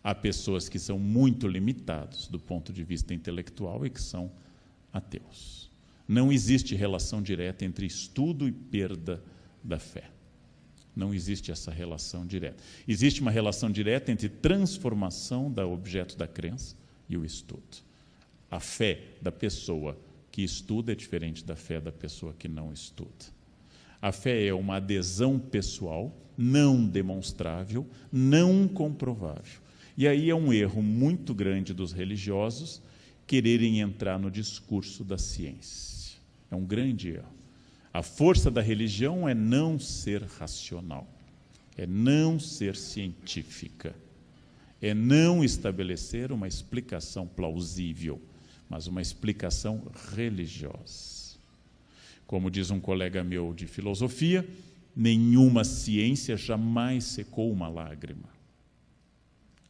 Speaker 1: Há pessoas que são muito limitados do ponto de vista intelectual e que são ateus. Não existe relação direta entre estudo e perda da fé. Não existe essa relação direta. Existe uma relação direta entre transformação do objeto da crença e o estudo. A fé da pessoa que estuda é diferente da fé da pessoa que não estuda. A fé é uma adesão pessoal, não demonstrável, não comprovável. E aí é um erro muito grande dos religiosos quererem entrar no discurso da ciência. É um grande erro. A força da religião é não ser racional, é não ser científica, é não estabelecer uma explicação plausível, mas uma explicação religiosa. Como diz um colega meu de filosofia, nenhuma ciência jamais secou uma lágrima.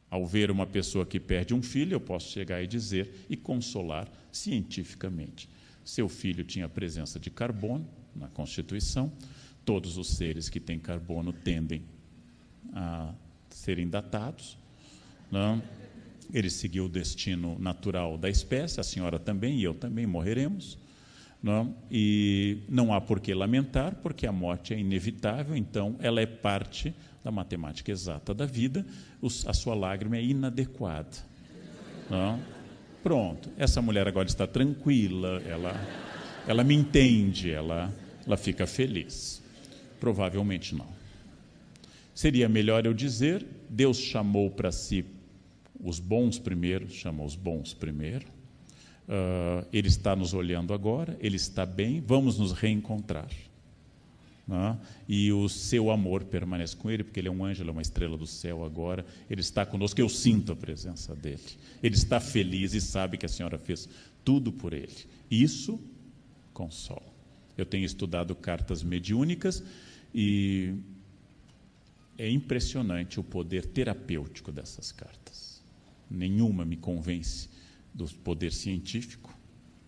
Speaker 1: Ao ver uma pessoa que perde um filho, eu posso chegar e dizer e consolar cientificamente. Seu filho tinha a presença de carbono na Constituição. Todos os seres que têm carbono tendem a serem datados, não? Ele seguiu o destino natural da espécie, a senhora também e eu também morreremos, não? E não há por que lamentar, porque a morte é inevitável, então ela é parte da matemática exata da vida, a sua lágrima é inadequada. Não? Pronto, essa mulher agora está tranquila, ela me entende, ela fica feliz. Provavelmente não. Seria melhor eu dizer, Deus chamou para si os bons primeiro, chama os bons primeiro, Ele está nos olhando agora, Ele está bem, vamos nos reencontrar. Não? E o seu amor permanece com Ele, porque Ele é um anjo, Ele é uma estrela do céu agora, Ele está conosco, eu sinto a presença dEle. Ele está feliz e sabe que a senhora fez tudo por Ele. Isso consola. Eu tenho estudado cartas mediúnicas e é impressionante o poder terapêutico dessas cartas. Nenhuma me convence do poder científico,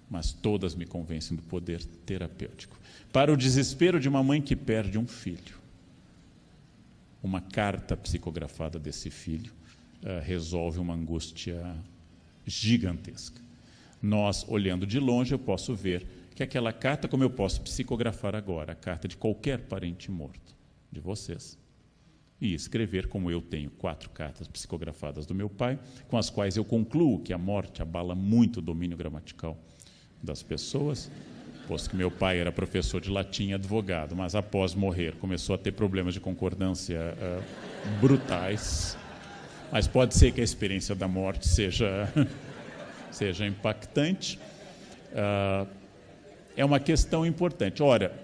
Speaker 1: mas todas me convencem do poder terapêutico. Para o desespero de uma mãe que perde um filho, uma carta psicografada desse filho resolve uma angústia gigantesca. Nós, olhando de longe, eu posso ver que aquela carta, como eu posso psicografar agora, a carta de qualquer parente morto, de vocês, e escrever, como eu tenho 4 cartas psicografadas do meu pai, com as quais eu concluo que a morte abala muito o domínio gramatical das pessoas, posto que meu pai era professor de latim e advogado, mas após morrer começou a ter problemas de concordância brutais. Mas pode ser que a experiência da morte seja impactante. É uma questão importante. Ora,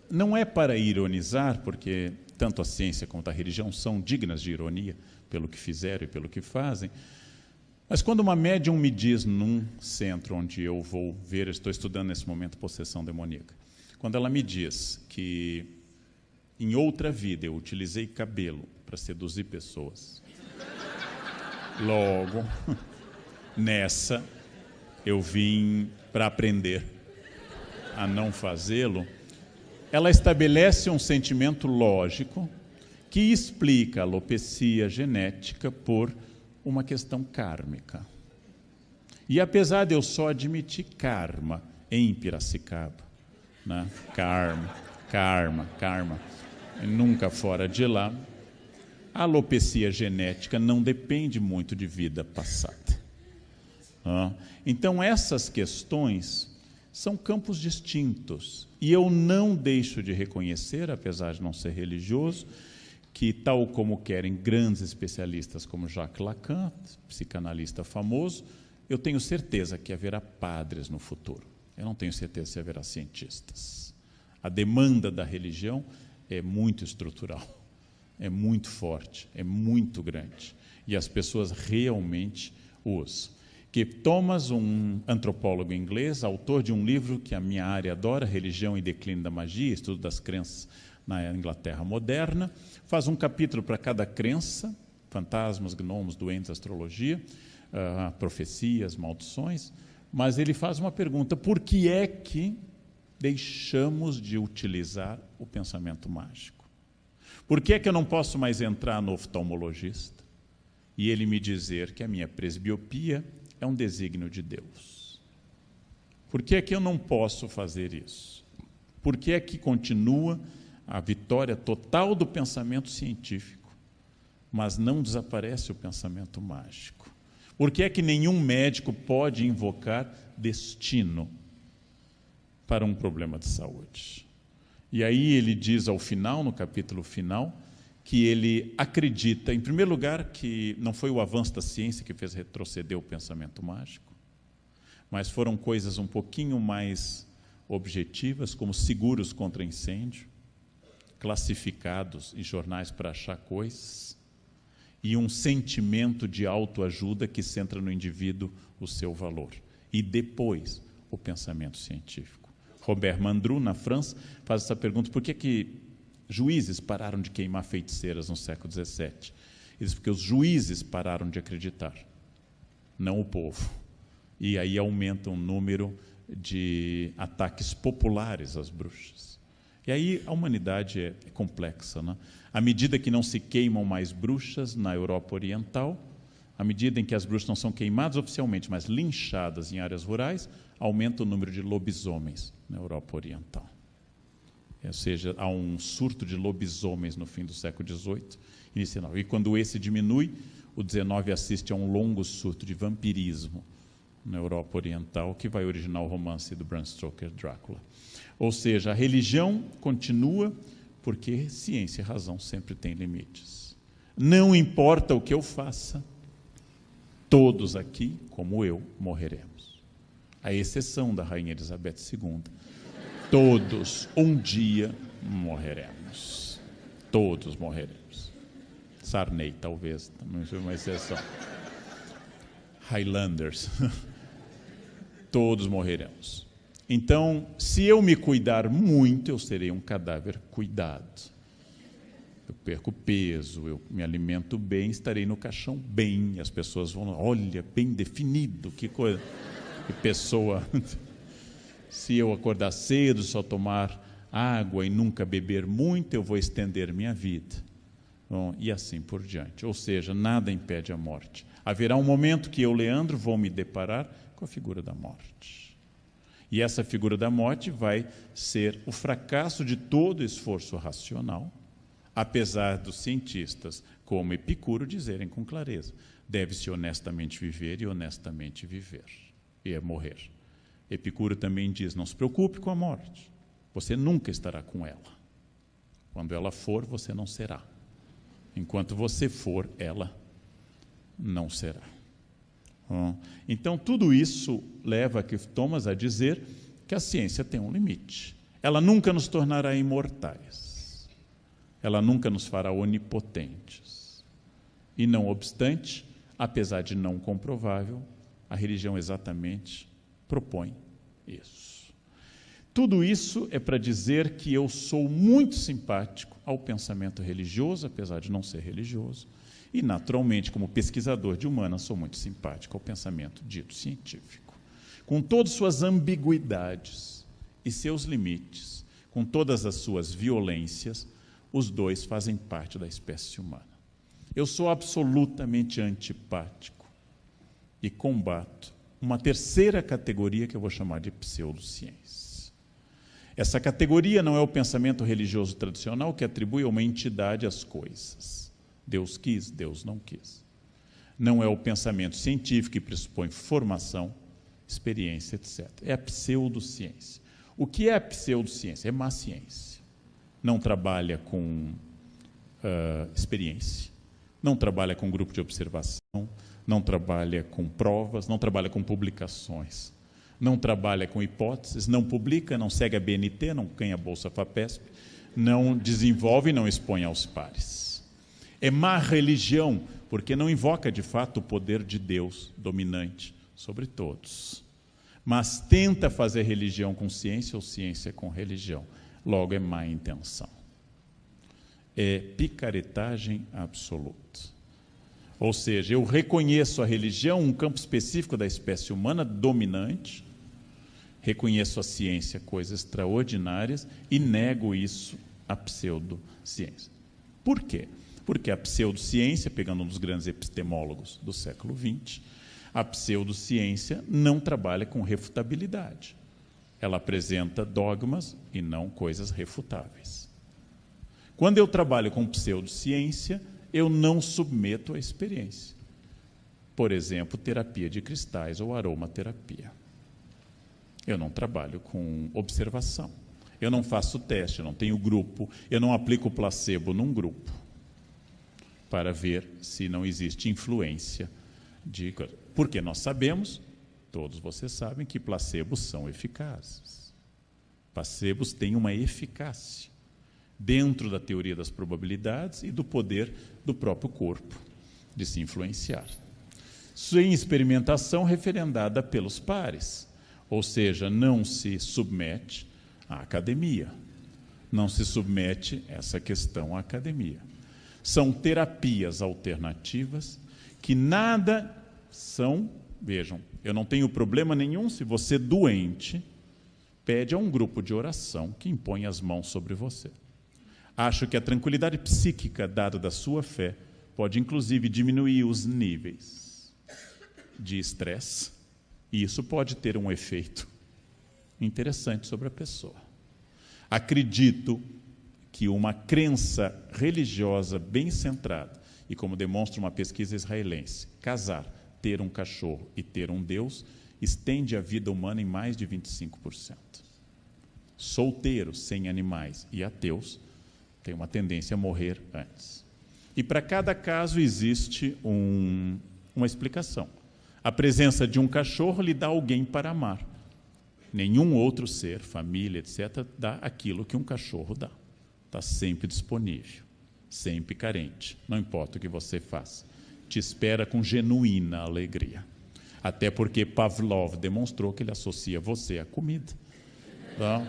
Speaker 1: não é para ironizar, porque tanto a ciência quanto a religião são dignas de ironia pelo que fizeram e pelo que fazem, mas quando uma médium me diz num centro onde eu vou ver, eu estou estudando nesse momento possessão demoníaca, quando ela me diz que em outra vida eu utilizei cabelo para seduzir pessoas, logo nessa eu vim para aprender a não fazê-lo, ela estabelece um sentimento lógico que explica a alopecia genética por uma questão kármica. E apesar de eu só admitir karma em Piracicaba, né? Karma, nunca fora de lá, a alopecia genética não depende muito de vida passada. Então essas questões são campos distintos. E eu não deixo de reconhecer, apesar de não ser religioso, que, tal como querem grandes especialistas como Jacques Lacan, psicanalista famoso, eu tenho certeza que haverá padres no futuro. Eu não tenho certeza se haverá cientistas. A demanda da religião é muito estrutural, é muito forte, é muito grande. E as pessoas realmente usam. Que Thomas, um antropólogo inglês, autor de um livro que a minha área adora, Religião e Declínio da Magia, Estudo das Crenças na Inglaterra Moderna, faz um capítulo para cada crença, fantasmas, gnomos, duendes, astrologia, profecias, maldições, mas ele faz uma pergunta: por que é que deixamos de utilizar o pensamento mágico? Por que é que eu não posso mais entrar no oftalmologista e ele me dizer que a minha presbiopia é um desígnio de Deus? Por que é que eu não posso fazer isso? Por que é que continua a vitória total do pensamento científico, mas não desaparece o pensamento mágico? Por que é que nenhum médico pode invocar destino para um problema de saúde? E aí ele diz ao final, no capítulo final, que ele acredita, em primeiro lugar, que não foi o avanço da ciência que fez retroceder o pensamento mágico, mas foram coisas um pouquinho mais objetivas, como seguros contra incêndio, classificados em jornais para achar coisas, e um sentimento de autoajuda que centra no indivíduo o seu valor. E depois, o pensamento científico. Robert Mandrou, na França, faz essa pergunta: por que juízes pararam de queimar feiticeiras no século XVII? Ele diz: porque os juízes pararam de acreditar, não o povo. E aí aumenta o número de ataques populares às bruxas. E aí a humanidade é complexa, né? À medida que não se queimam mais bruxas na Europa Oriental, à medida em que as bruxas não são queimadas oficialmente, mas linchadas em áreas rurais, aumenta o número de lobisomens na Europa Oriental. Ou seja, há um surto de lobisomens no fim do século XVIII e XIX. E quando esse diminui, o XIX assiste a um longo surto de vampirismo na Europa Oriental, que vai originar o romance do Bram Stoker, Drácula. Ou seja, a religião continua porque ciência e razão sempre têm limites. Não importa o que eu faça, todos aqui, como eu, morreremos. À exceção da Rainha Elizabeth II. Todos, um dia, morreremos. Todos morreremos. Sarney, talvez, também foi uma exceção. Highlanders. Todos morreremos. Então, se eu me cuidar muito, eu serei um cadáver cuidado. Eu perco peso, eu me alimento bem, estarei no caixão bem. As pessoas vão, olha, bem definido, que coisa, que pessoa. Se eu acordar cedo, só tomar água e nunca beber muito, eu vou estender minha vida. Bom, e assim por diante. Ou seja, nada impede a morte. Haverá um momento que eu, Leandro, vou me deparar com a figura da morte. E essa figura da morte vai ser o fracasso de todo esforço racional, apesar dos cientistas, como Epicuro, dizerem com clareza: deve-se honestamente viver e honestamente viver, e é morrer. Epicuro também diz: não se preocupe com a morte, você nunca estará com ela. Quando ela for, você não será. Enquanto você for, ela não será. Então, tudo isso leva Thomas a dizer que a ciência tem um limite. Ela nunca nos tornará imortais. Ela nunca nos fará onipotentes. E, não obstante, apesar de não comprovável, a religião exatamente propõe isso. Tudo isso é para dizer que eu sou muito simpático ao pensamento religioso, apesar de não ser religioso, e, naturalmente, como pesquisador de humanas, sou muito simpático ao pensamento dito científico. Com todas suas ambiguidades e seus limites, com todas as suas violências, os dois fazem parte da espécie humana. Eu sou absolutamente antipático e combato uma terceira categoria que eu vou chamar de pseudociência. Essa categoria não é o pensamento religioso tradicional que atribui a uma entidade as coisas. Deus quis, Deus não quis. Não é o pensamento científico que pressupõe formação, experiência, etc. É a pseudociência. O que é a pseudociência? É má ciência. Não trabalha com experiência, não trabalha com grupo de observação, não trabalha com provas, não trabalha com publicações, não trabalha com hipóteses, não publica, não segue a BNT, não ganha a Bolsa FAPESP, não desenvolve e não expõe aos pares. É má religião, porque não invoca de fato o poder de Deus dominante sobre todos, mas tenta fazer religião com ciência ou ciência com religião. Logo, é má intenção. É picaretagem absoluta. Ou seja, eu reconheço a religião, um campo específico da espécie humana dominante, reconheço a ciência, coisas extraordinárias, e nego isso à pseudociência. Por quê? Porque a pseudociência, pegando um dos grandes epistemólogos do século XX, a pseudociência não trabalha com refutabilidade. Ela apresenta dogmas e não coisas refutáveis. Quando eu trabalho com pseudociência, eu não submeto à experiência. Por exemplo, terapia de cristais ou aromaterapia. Eu não trabalho com observação. Eu não faço teste, eu não tenho grupo, eu não aplico placebo num grupo para ver se não existe influência de coisa. Porque nós sabemos, todos vocês sabem, que placebos são eficazes. Placebos têm uma eficácia dentro da teoria das probabilidades e do poder do próprio corpo de se influenciar. Sem experimentação referendada pelos pares, ou seja, não se submete à academia, não se submete essa questão à academia. São terapias alternativas que nada são Vejam, eu não tenho problema nenhum se você, doente, pede a um grupo de oração que impõe as mãos sobre você. Acho que a tranquilidade psíquica dada da sua fé pode, inclusive, diminuir os níveis de estresse, e isso pode ter um efeito interessante sobre a pessoa. Acredito que uma crença religiosa bem centrada, e como demonstra uma pesquisa israelense, casar, ter um cachorro e ter um Deus, estende a vida humana em mais de 25%. Solteiros, sem animais e ateus têm uma tendência a morrer antes. E para cada caso existe uma explicação. A presença de um cachorro lhe dá alguém para amar. Nenhum outro ser, família, etc., dá aquilo que um cachorro dá. Está sempre disponível, sempre carente, não importa o que você faça. Te espera com genuína alegria. Até porque Pavlov demonstrou que ele associa você à comida. Tá?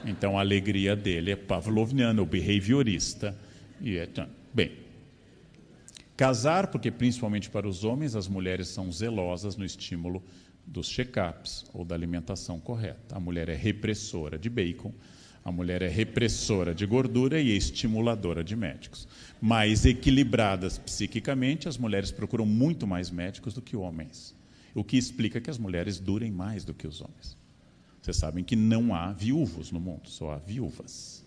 Speaker 1: Então, a alegria dele é pavloviana, o behaviorista. Bem, casar, porque principalmente para os homens, as mulheres são zelosas no estímulo dos check-ups ou da alimentação correta. A mulher é repressora de bacon, a mulher é repressora de gordura e estimuladora de médicos. Mais equilibradas psiquicamente, as mulheres procuram muito mais médicos do que homens, o que explica que as mulheres durem mais do que os homens. Vocês sabem que não há viúvos no mundo, só há viúvas.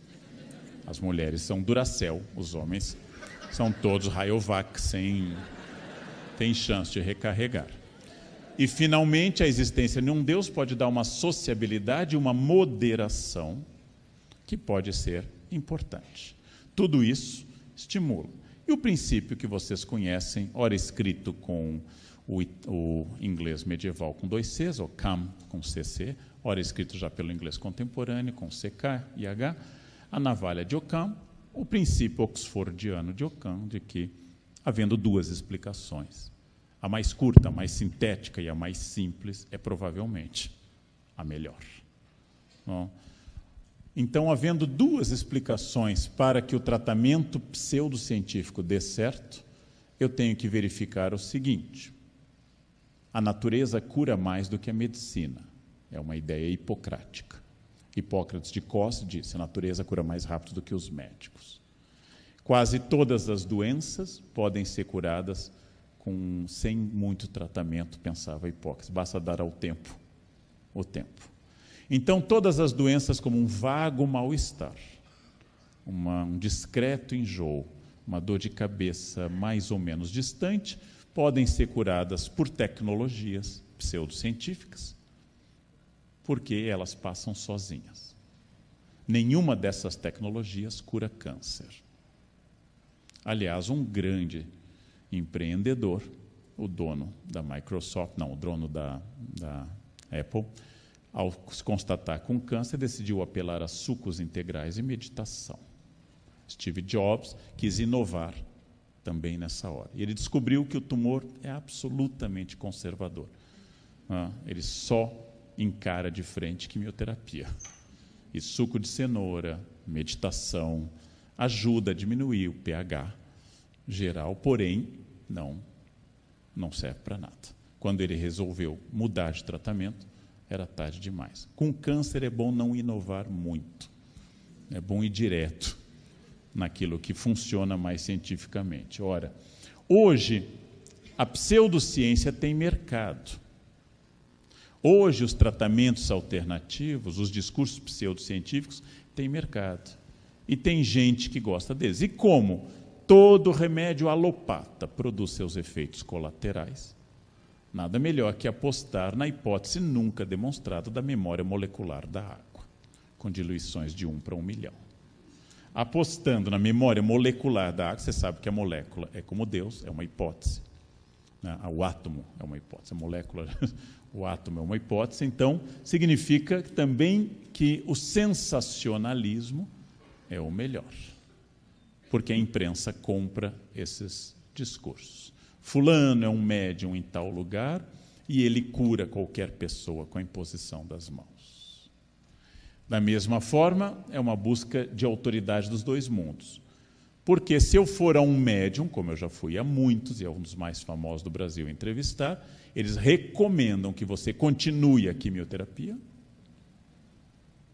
Speaker 1: As mulheres são Duracell, os homens são todos Rayovac, tem chance de recarregar. E, finalmente, a existência de um Deus pode dar uma sociabilidade, uma moderação, que pode ser importante. Tudo isso estimula. E o princípio que vocês conhecem, ora escrito com o inglês medieval com 2 Cs, ou CAM com CC, ora escrito já pelo inglês contemporâneo com CK e H, a navalha de Occam, o princípio oxfordiano de Occam, de que, havendo 2 explicações, a mais curta, a mais sintética e a mais simples é provavelmente a melhor. Bom, então, havendo 2 explicações para que o tratamento pseudocientífico dê certo, eu tenho que verificar o seguinte: a natureza cura mais do que a medicina. É uma ideia hipocrática. Hipócrates de Cos disse: a natureza cura mais rápido do que os médicos. Quase todas as doenças podem ser curadas sem muito tratamento, pensava Hipócrates, basta dar ao tempo o tempo. Então, todas as doenças, como um vago mal-estar, um discreto enjoo, uma dor de cabeça mais ou menos distante, podem ser curadas por tecnologias pseudocientíficas, porque elas passam sozinhas. Nenhuma dessas tecnologias cura câncer. Aliás, um grande empreendedor, o dono da Microsoft, não, o dono da Apple, ao se constatar com câncer, decidiu apelar a sucos integrais e meditação. Steve Jobs quis inovar também nessa hora. E ele descobriu que o tumor é absolutamente conservador. Ele só encara de frente quimioterapia. E suco de cenoura, meditação, ajuda a diminuir o pH geral, porém, não serve para nada. Quando ele resolveu mudar de tratamento, era tarde demais. Com câncer é bom não inovar muito. É bom ir direto naquilo que funciona mais cientificamente. Ora, hoje, a pseudociência tem mercado. Hoje, os tratamentos alternativos, os discursos pseudocientíficos, têm mercado. E tem gente que gosta deles. E como todo remédio alopata produz seus efeitos colaterais, nada melhor que apostar na hipótese nunca demonstrada da memória molecular da água, com diluições de 1 para 1 milhão. Apostando na memória molecular da água, você sabe que a molécula é como Deus, é uma hipótese. O átomo é uma hipótese, a molécula, o átomo é uma hipótese, então significa também que o sensacionalismo é o melhor, porque a imprensa compra esses discursos. Fulano é um médium em tal lugar e ele cura qualquer pessoa com a imposição das mãos. Da mesma forma, é uma busca de autoridade dos 2 mundos. Porque se eu for a um médium, como eu já fui a muitos, e é um dos mais famosos do Brasil entrevistar, eles recomendam que você continue a quimioterapia,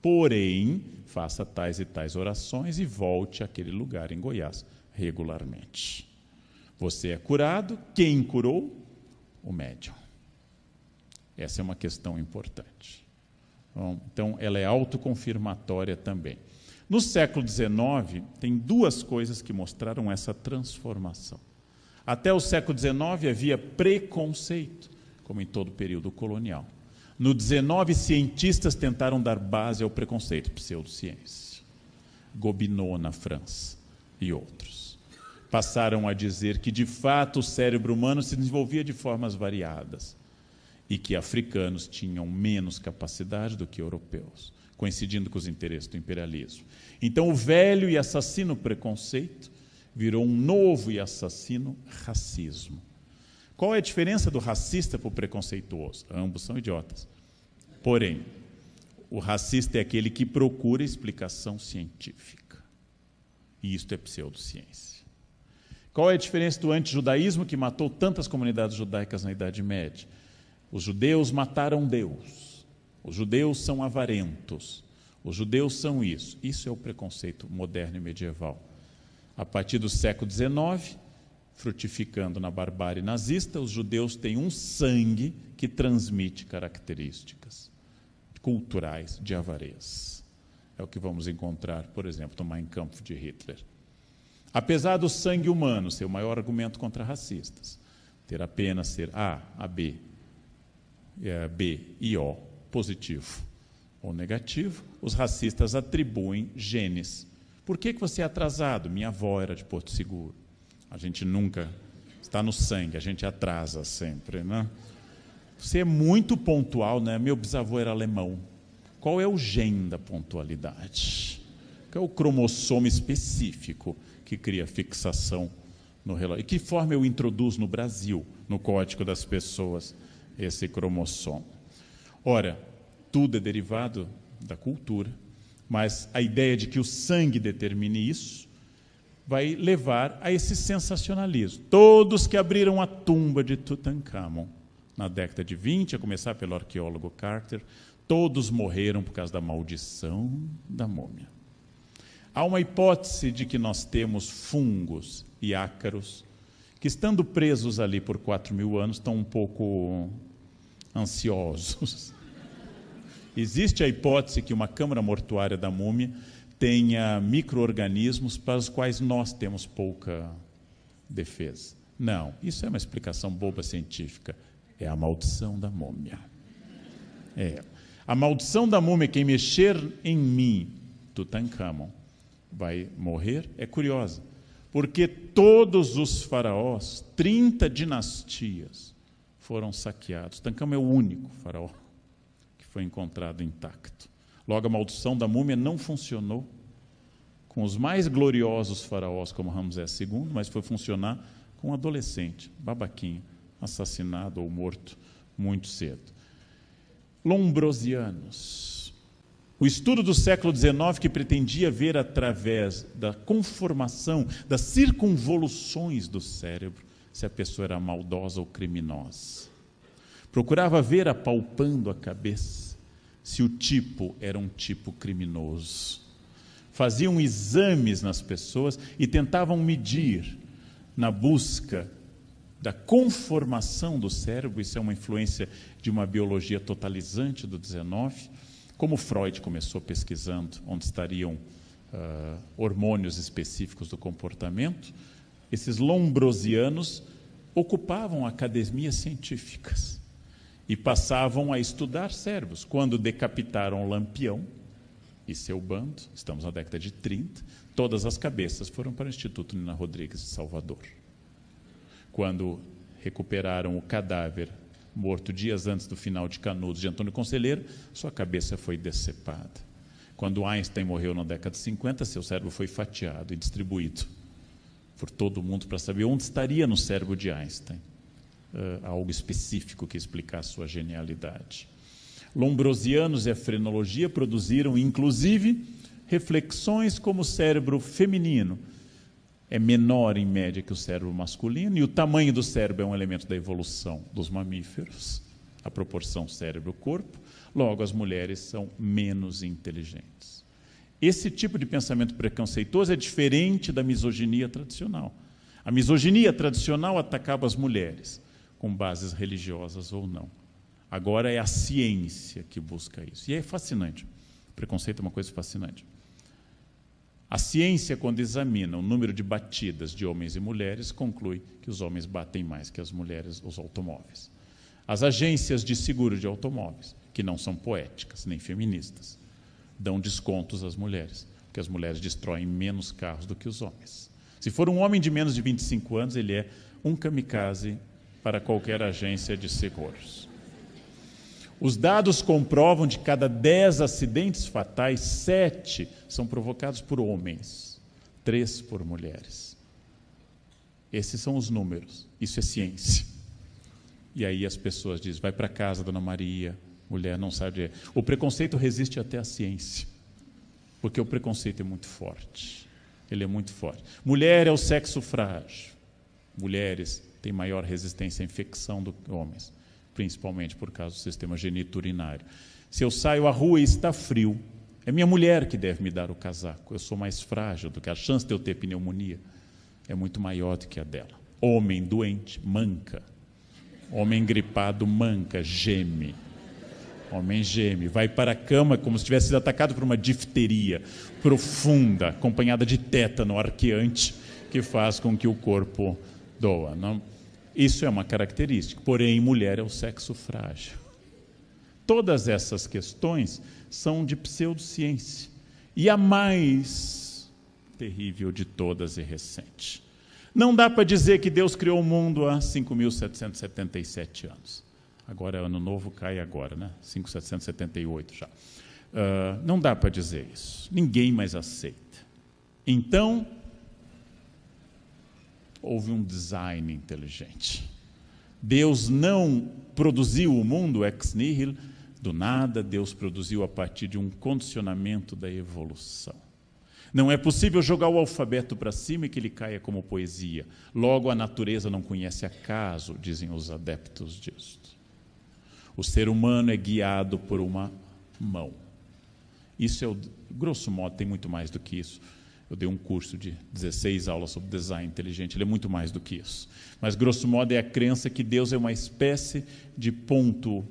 Speaker 1: porém, faça tais e tais orações e volte àquele lugar em Goiás regularmente. Você é curado, quem curou? O médium. Essa é uma questão importante. Bom, então, ela é autoconfirmatória também. No século XIX, tem duas coisas que mostraram essa transformação. Até o século XIX havia preconceito, como em todo o período colonial. No XIX, cientistas tentaram dar base ao preconceito, pseudociência. Gobineau, na França, e outros. Passaram a dizer que, de fato, o cérebro humano se desenvolvia de formas variadas e que africanos tinham menos capacidade do que europeus, coincidindo com os interesses do imperialismo. Então, o velho e assassino preconceito virou um novo e assassino racismo. Qual é a diferença do racista para o preconceituoso? Ambos são idiotas. Porém, o racista é aquele que procura explicação científica. E isto é pseudociência. Qual é a diferença do antijudaísmo que matou tantas comunidades judaicas na Idade Média? Os judeus mataram Deus. Os judeus são avarentos. Os judeus são isso. Isso é o preconceito moderno e medieval. A partir do século XIX, frutificando na barbárie nazista, os judeus têm um sangue que transmite características culturais de avarez. É o que vamos encontrar, por exemplo, no Mein Kampf de Hitler. Apesar do sangue humano ser o maior argumento contra racistas, ter apenas ser A, AB, B e O positivo ou negativo, os racistas atribuem genes. Por que você é atrasado? Minha avó era de Porto Seguro. A gente nunca está no sangue, a gente atrasa sempre, né? Você é muito pontual, né? Meu bisavô era alemão. Qual é o gene da pontualidade? Qual é o cromossomo específico que cria fixação no relógio? E que forma eu introduzo no Brasil, no Código das Pessoas, esse cromossomo? Ora, tudo é derivado da cultura, mas a ideia de que o sangue determine isso vai levar a esse sensacionalismo. Todos que abriram a tumba de Tutankhamon na década de 20, a começar pelo arqueólogo Carter, todos morreram por causa da maldição da múmia. Há uma hipótese de que nós temos fungos e ácaros que, estando presos ali por 4.000 anos, estão um pouco ansiosos. Existe a hipótese que uma câmara mortuária da múmia tenha micro-organismos para os quais nós temos pouca defesa. Não, isso é uma explicação boba científica. É a maldição da múmia. A maldição da múmia, quem mexer em mim, Tutankhamon, vai morrer, é curiosa. Porque todos os faraós, 30 dinastias, foram saqueados. Tutankhamon é o único faraó que foi encontrado intacto. Logo, a maldição da múmia não funcionou com os mais gloriosos faraós, como Ramsés II, mas foi funcionar com um adolescente, babaquinho, assassinado ou morto muito cedo. Lombrosianos. O estudo do século XIX que pretendia ver através da conformação, das circunvoluções do cérebro, se a pessoa era maldosa ou criminosa. Procurava ver, apalpando a cabeça, se o tipo era um tipo criminoso. Faziam exames nas pessoas e tentavam medir, na busca da conformação do cérebro, isso é uma influência de uma biologia totalizante do XIX, como Freud começou pesquisando onde estariam hormônios específicos do comportamento. Esses lombrosianos ocupavam academias científicas e passavam a estudar cérebros. Quando decapitaram Lampião e seu bando, estamos na década de 30, todas as cabeças foram para o Instituto Nina Rodrigues de Salvador. Quando recuperaram o cadáver morto dias antes do final de Canudos de Antônio Conselheiro, sua cabeça foi decepada. Quando Einstein morreu na década de 50, seu cérebro foi fatiado e distribuído por todo mundo para saber onde estaria no cérebro de Einstein algo específico que explicasse sua genialidade. Lombrosianos e a frenologia produziram, inclusive, reflexões como o cérebro feminino é menor em média que o cérebro masculino, e o tamanho do cérebro é um elemento da evolução dos mamíferos, a proporção cérebro-corpo, logo as mulheres são menos inteligentes. Esse tipo de pensamento preconceituoso é diferente da misoginia tradicional. A misoginia tradicional atacava as mulheres, com bases religiosas ou não. Agora é a ciência que busca isso. E é fascinante. O preconceito é uma coisa fascinante. A ciência, quando examina o número de batidas de homens e mulheres, conclui que os homens batem mais que as mulheres os automóveis. As agências de seguro de automóveis, que não são poéticas nem feministas, dão descontos às mulheres, porque as mulheres destroem menos carros do que os homens. Se for um homem de menos de 25 anos, ele é um kamikaze para qualquer agência de seguros. Os dados comprovam de cada 10 acidentes fatais, 7 são provocados por homens, 3 por mulheres. Esses são os números, isso é ciência. E aí as pessoas dizem, vai para casa, Dona Maria, mulher não sabe. O preconceito resiste até à ciência, porque o preconceito é muito forte. Ele é muito forte. Mulher é o sexo frágil. Mulheres têm maior resistência à infecção do que homens, principalmente por causa do sistema geniturinário. Se eu saio à rua e está frio, é minha mulher que deve me dar o casaco. Eu sou mais frágil do que a chance de eu ter pneumonia é muito maior do que a dela. Homem doente, manca. Homem gripado, manca, geme. Homem geme, vai para a cama como se tivesse sido atacado por uma difteria profunda, acompanhada de tétano arqueante, que faz com que o corpo doa. Não? Isso é uma característica, porém, mulher é o sexo frágil. Todas essas questões são de pseudociência. E a mais terrível de todas e recente. Não dá para dizer que Deus criou o mundo há 5.777 anos. Agora, ano novo cai agora, né? 5.778 já. Não dá para dizer isso. Ninguém mais aceita. Então, houve um design inteligente. Deus não produziu o mundo ex nihilo, do nada. Deus produziu a partir de um condicionamento da evolução. Não é possível jogar o alfabeto para cima e que ele caia como poesia. Logo, a natureza não conhece acaso, dizem os adeptos disto. O ser humano é guiado por uma mão. Isso é, grosso modo, tem muito mais do que isso. Eu dei um curso de 16 aulas sobre design inteligente, ele é muito mais do que isso. Mas, grosso modo, é a crença que Deus é uma espécie de ponto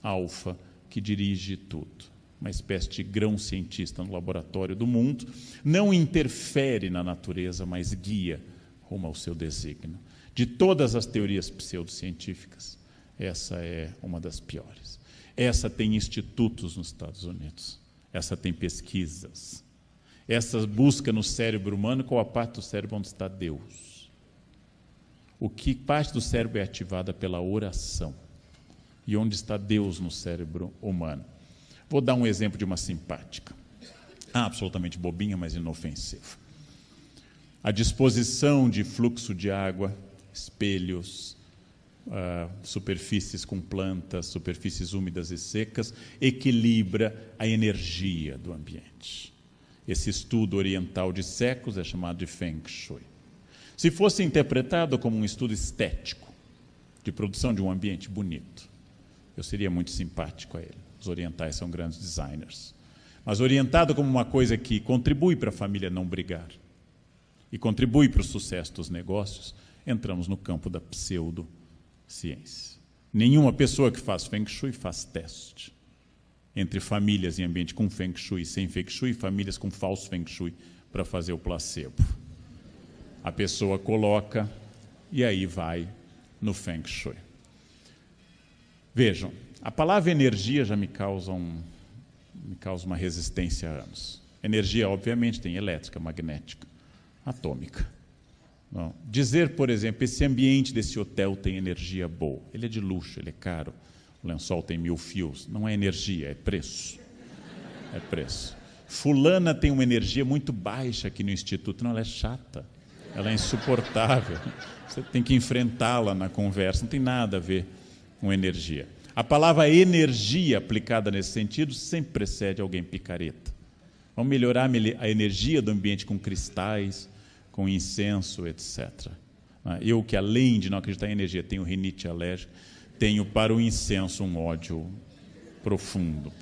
Speaker 1: alfa que dirige tudo. Uma espécie de grão cientista no laboratório do mundo, não interfere na natureza, mas guia rumo ao seu desígnio. De todas as teorias pseudocientíficas, essa é uma das piores. Essa tem institutos nos Estados Unidos, essa tem pesquisas. Essa busca no cérebro humano qual a parte do cérebro onde está Deus. O que parte do cérebro é ativada pela oração e onde está Deus no cérebro humano. Vou dar um exemplo de uma simpática, absolutamente bobinha, mas inofensiva. A disposição de fluxo de água, espelhos, superfícies com plantas, superfícies úmidas e secas, equilibra a energia do ambiente. Esse estudo oriental de séculos é chamado de Feng Shui. Se fosse interpretado como um estudo estético, de produção de um ambiente bonito, eu seria muito simpático a ele. Os orientais são grandes designers. Mas orientado como uma coisa que contribui para a família não brigar e contribui para o sucesso dos negócios, entramos no campo da pseudociência. Nenhuma pessoa que faz Feng Shui faz teste entre famílias em ambiente com Feng Shui e sem Feng Shui e famílias com falso Feng Shui para fazer o placebo. A pessoa coloca e aí vai no Feng Shui. Vejam, a palavra energia já me causa uma resistência há anos. Energia, obviamente, tem elétrica, magnética, atômica. Não. Dizer, por exemplo, esse ambiente desse hotel tem energia boa. Ele é de luxo, ele é caro. O lençol tem 1000 fios. Não é energia, é preço. É preço. Fulana tem uma energia muito baixa aqui no Instituto. Não, ela é chata. Ela é insuportável. Você tem que enfrentá-la na conversa. Não tem nada a ver com energia. A palavra energia aplicada nesse sentido sempre precede alguém picareta. Vamos melhorar a energia do ambiente com cristais, com incenso, etc. Eu que, além de não acreditar em energia, tenho rinite alérgica, tenho para o incenso um ódio profundo.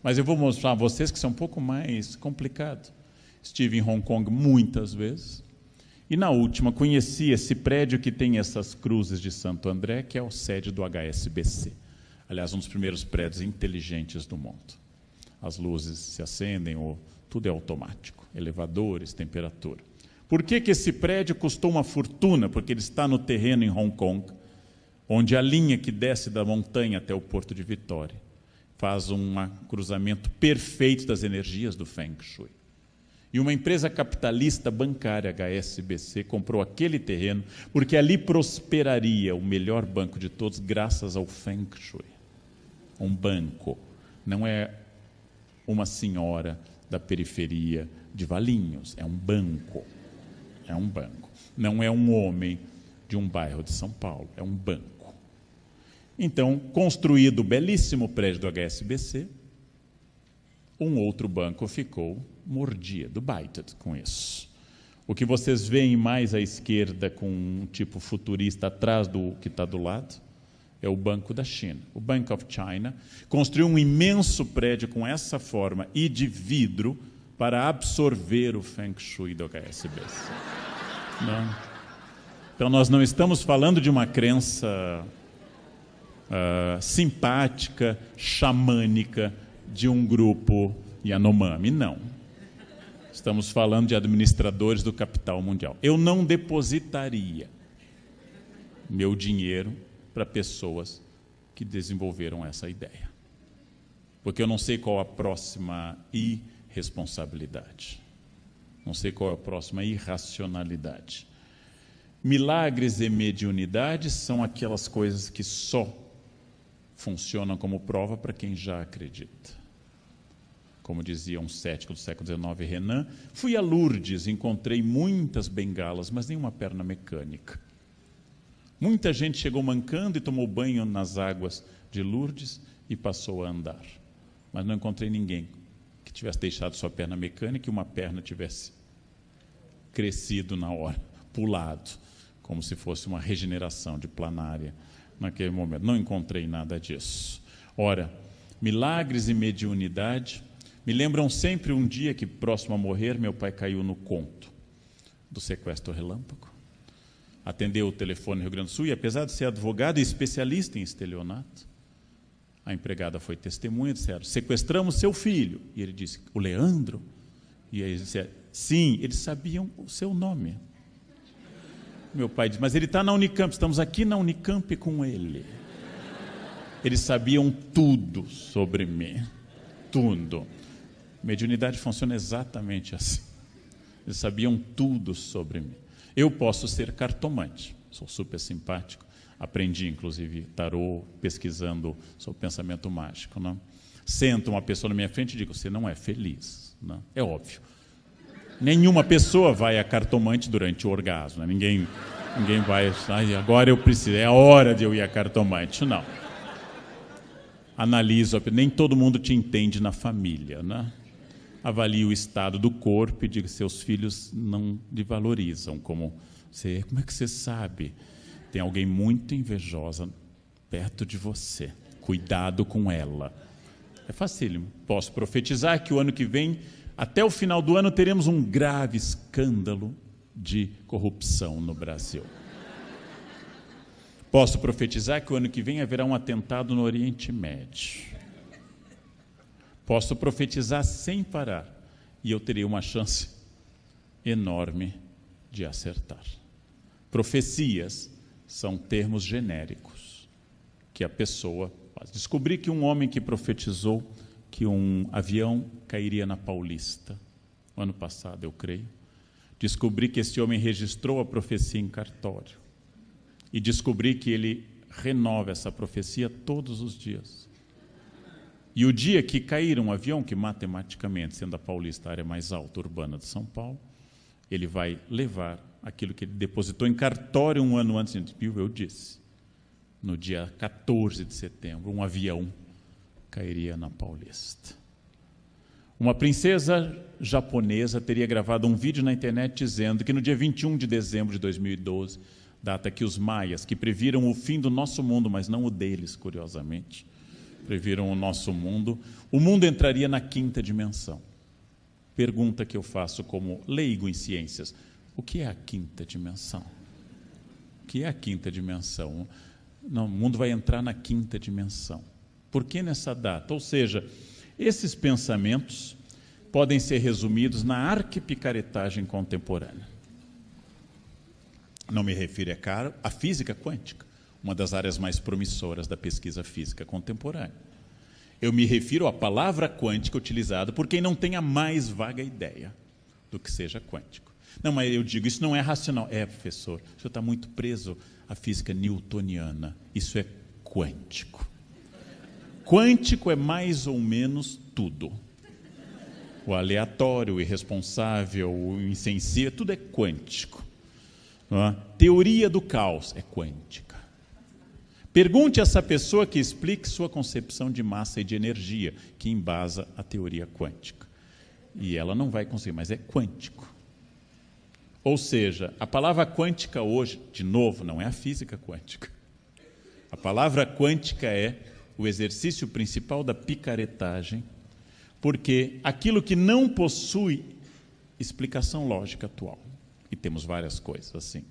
Speaker 1: Mas eu vou mostrar a vocês que isso é um pouco mais complicado. Estive em Hong Kong muitas vezes, e na última conheci esse prédio que tem essas cruzes de Santo André, que é o sede do HSBC. Aliás, um dos primeiros prédios inteligentes do mundo. As luzes se acendem, tudo é automático, elevadores, temperatura. Por que esse prédio custou uma fortuna? Porque ele está no terreno em Hong Kong, onde a linha que desce da montanha até o Porto de Vitória faz um cruzamento perfeito das energias do Feng Shui. E uma empresa capitalista bancária, HSBC, comprou aquele terreno porque ali prosperaria o melhor banco de todos graças ao Feng Shui. Um banco, não é uma senhora da periferia de Valinhos, é um banco. É um banco. Não é um homem de um bairro de São Paulo, é um banco. Então, construído o belíssimo prédio do HSBC, um outro banco ficou mordido, bited com isso. O que vocês veem mais à esquerda com um tipo futurista atrás do que está do lado é o Banco da China. O Bank of China construiu um imenso prédio com essa forma e de vidro para absorver o Feng Shui do HSBC. Não. Então, nós não estamos falando de uma crença simpática, xamânica, de um grupo Yanomami, não. Estamos falando de administradores do capital mundial. Eu não depositaria meu dinheiro para pessoas que desenvolveram essa ideia. Porque eu não sei qual a próxima irresponsabilidade. Não sei qual é a próxima irracionalidade. Milagres e mediunidade são aquelas coisas que só funcionam como prova para quem já acredita. Como dizia um cético do século XIX, Renan, fui a Lourdes, encontrei muitas bengalas, mas nenhuma perna mecânica. Muita gente chegou mancando e tomou banho nas águas de Lourdes e passou a andar. Mas não encontrei ninguém que tivesse deixado sua perna mecânica e uma perna tivesse crescido na hora, pulado, como se fosse uma regeneração de planária naquele momento. Não encontrei nada disso. Ora, milagres e mediunidade me lembram sempre um dia que, próximo a morrer, meu pai caiu no conto do sequestro relâmpago. Atendeu o telefone no Rio Grande do Sul e, apesar de ser advogado e especialista em estelionato, a empregada foi testemunha e disseram, sequestramos seu filho. E ele disse, o Leandro? E eles disseram, sim, eles sabiam o seu nome. Meu pai disse, mas ele está na Unicamp, estamos aqui na Unicamp com ele. Eles sabiam tudo sobre mim, tudo. Mediunidade funciona exatamente assim. Eles sabiam tudo sobre mim. Eu posso ser cartomante, sou super simpático, aprendi inclusive tarô, pesquisando sobre pensamento mágico. Não? Sento uma pessoa na minha frente e digo, você não é feliz. Não? É óbvio. Nenhuma pessoa vai a cartomante durante o orgasmo. Né? Ninguém vai, agora eu preciso, é a hora de eu ir a cartomante. Não. Analiso, nem todo mundo te entende na família. Né? Avalie o estado do corpo e diga que seus filhos não lhe valorizam. Como é que você sabe? Tem alguém muito invejosa perto de você. Cuidado com ela. É facílimo. Posso profetizar que o ano que vem, até o final do ano, teremos um grave escândalo de corrupção no Brasil. Posso profetizar que o ano que vem haverá um atentado no Oriente Médio. Posso profetizar sem parar e eu terei uma chance enorme de acertar. Profecias são termos genéricos que a pessoa faz. Descobri que um homem que profetizou que um avião cairia na Paulista, no ano passado, eu creio. Descobri que esse homem registrou a profecia em cartório. E descobri que ele renova essa profecia todos os dias. E o dia que cair um avião, que matematicamente, sendo a Paulista a área mais alta urbana de São Paulo, ele vai levar aquilo que ele depositou em cartório um ano antes. Eu disse, no dia 14 de setembro, um avião cairia na Paulista. Uma princesa japonesa teria gravado um vídeo na internet dizendo que no dia 21 de dezembro de 2012, data que os maias, que previram o fim do nosso mundo, mas não o deles, curiosamente, previram o nosso mundo, o mundo entraria na quinta dimensão. Pergunta que eu faço como leigo em ciências: o que é a quinta dimensão? O que é a quinta dimensão? Não, o mundo vai entrar na quinta dimensão. Por que nessa data? Ou seja, esses pensamentos podem ser resumidos na arquipicaretagem contemporânea. Não me refiro, é claro, à física quântica, uma das áreas mais promissoras da pesquisa física contemporânea. Eu me refiro à palavra quântica utilizada por quem não tem a mais vaga ideia do que seja quântico. Não, mas eu digo, isso não é racional. É, professor, o senhor está muito preso à física newtoniana. Isso é quântico. Quântico é mais ou menos tudo. O aleatório, o irresponsável, o insensível, tudo é quântico. Não é? Teoria do caos é quântica. Pergunte a essa pessoa que explique sua concepção de massa e de energia, que embasa a teoria quântica. E ela não vai conseguir, mas é quântico. Ou seja, a palavra quântica hoje, de novo, não é a física quântica. A palavra quântica é o exercício principal da picaretagem, porque aquilo que não possui explicação lógica atual, e temos várias coisas assim,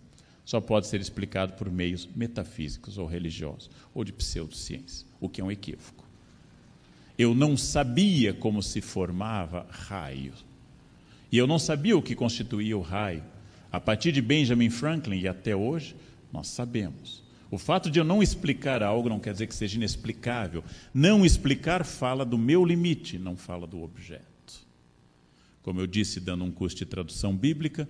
Speaker 1: só pode ser explicado por meios metafísicos ou religiosos, ou de pseudociência, o que é um equívoco. Eu não sabia como se formava raio, e eu não sabia o que constituía o raio. A partir de Benjamin Franklin e até hoje, nós sabemos. O fato de eu não explicar algo não quer dizer que seja inexplicável. Não explicar fala do meu limite, não fala do objeto. Como eu disse, dando um curso de tradução bíblica,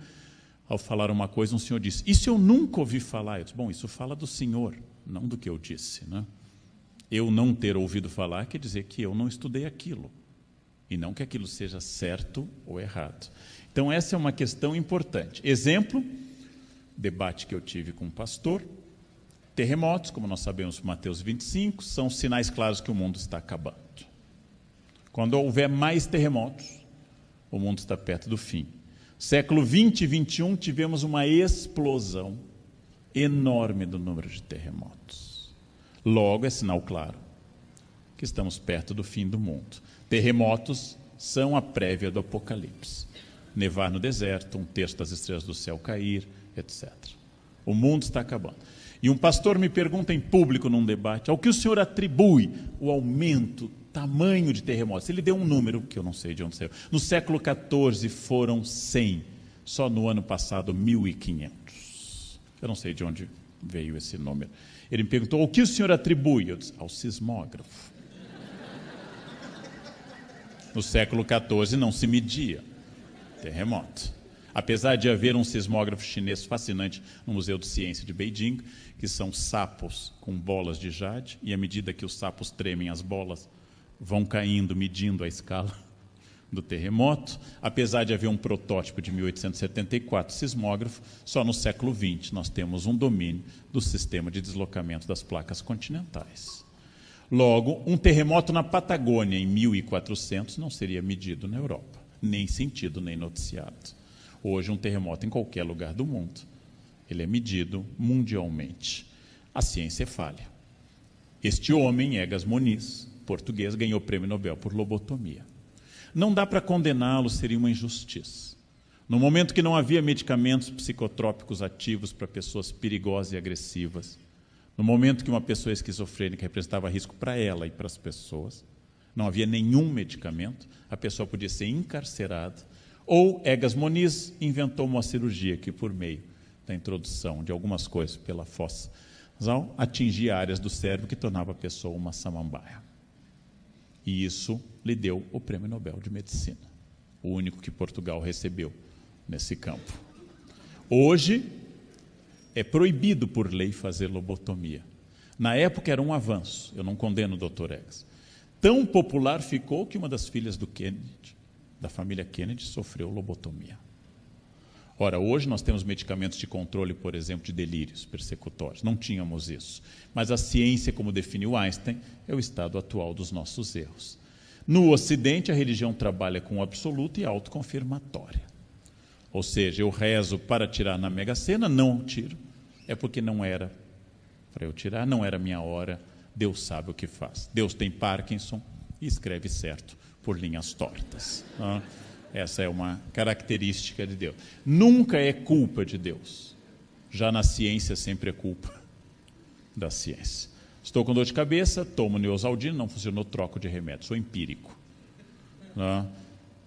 Speaker 1: ao falar uma coisa, um senhor disse: isso eu nunca ouvi falar. Eu disse: bom, isso fala do senhor, não do que eu disse, né? Eu não ter ouvido falar quer dizer que eu não estudei aquilo, e não que aquilo seja certo ou errado. Então, essa é uma questão importante. Exemplo, debate que eu tive com um pastor. Terremotos, como nós sabemos, Mateus 25, são sinais claros que o mundo está acabando. Quando houver mais terremotos, o mundo está perto do fim. Século 20 e 21, tivemos uma explosão enorme do número de terremotos. Logo, é sinal claro que estamos perto do fim do mundo. Terremotos são a prévia do apocalipse. Nevar no deserto, 1/3 das estrelas do céu cair, etc. O mundo está acabando. E um pastor me pergunta em público num debate: ao que o senhor atribui o aumento, tamanho de terremotos? Ele deu um número que eu não sei de onde saiu. No século XIV foram 100, só no ano passado 1.500. Eu não sei de onde veio esse número. Ele me perguntou: ao que o senhor atribui? Eu disse: ao sismógrafo. No século XIV não se media terremoto. Apesar de haver um sismógrafo chinês fascinante no Museu de Ciência de Beijing, que são sapos com bolas de jade, e à medida que os sapos tremem, as bolas vão caindo, medindo a escala do terremoto. Apesar de haver um protótipo de 1874 sismógrafo, só no século XX nós temos um domínio do sistema de deslocamento das placas continentais. Logo, um terremoto na Patagônia em 1400 não seria medido na Europa, nem sentido, nem noticiado. Hoje, um terremoto em qualquer lugar do mundo, ele é medido mundialmente. A ciência é falha. Este homem, Egas Moniz, português, ganhou o Prêmio Nobel por lobotomia. Não dá para condená-lo, seria uma injustiça. No momento que não havia medicamentos psicotrópicos ativos para pessoas perigosas e agressivas, no momento que uma pessoa esquizofrênica representava risco para ela e para as pessoas, não havia nenhum medicamento, a pessoa podia ser encarcerada. Ou Egas Moniz inventou uma cirurgia que, por meio da introdução de algumas coisas pela fossa nasal, atingia áreas do cérebro que tornava a pessoa uma samambaia. E isso lhe deu o Prêmio Nobel de Medicina, o único que Portugal recebeu nesse campo. Hoje, é proibido por lei fazer lobotomia. Na época era um avanço, eu não condeno o Dr. Egas. Tão popular ficou que uma das filhas do Kennedy, da família Kennedy, sofreu lobotomia. Ora, hoje nós temos medicamentos de controle, por exemplo, de delírios persecutórios. Não tínhamos isso. Mas a ciência, como definiu Einstein, é o estado atual dos nossos erros. No Ocidente, a religião trabalha com o absoluto e autoconfirmatória. Ou seja, eu rezo para tirar na Mega Sena, não tiro. É porque não era para eu tirar, não era minha hora. Deus sabe o que faz. Deus tem Parkinson e escreve certo por linhas tortas. Essa é uma característica de Deus. Nunca é culpa de Deus. Já na ciência sempre é culpa da ciência. Estou com dor de cabeça, tomo Neosaldina, não funcionou, troco de remédio. Sou empírico.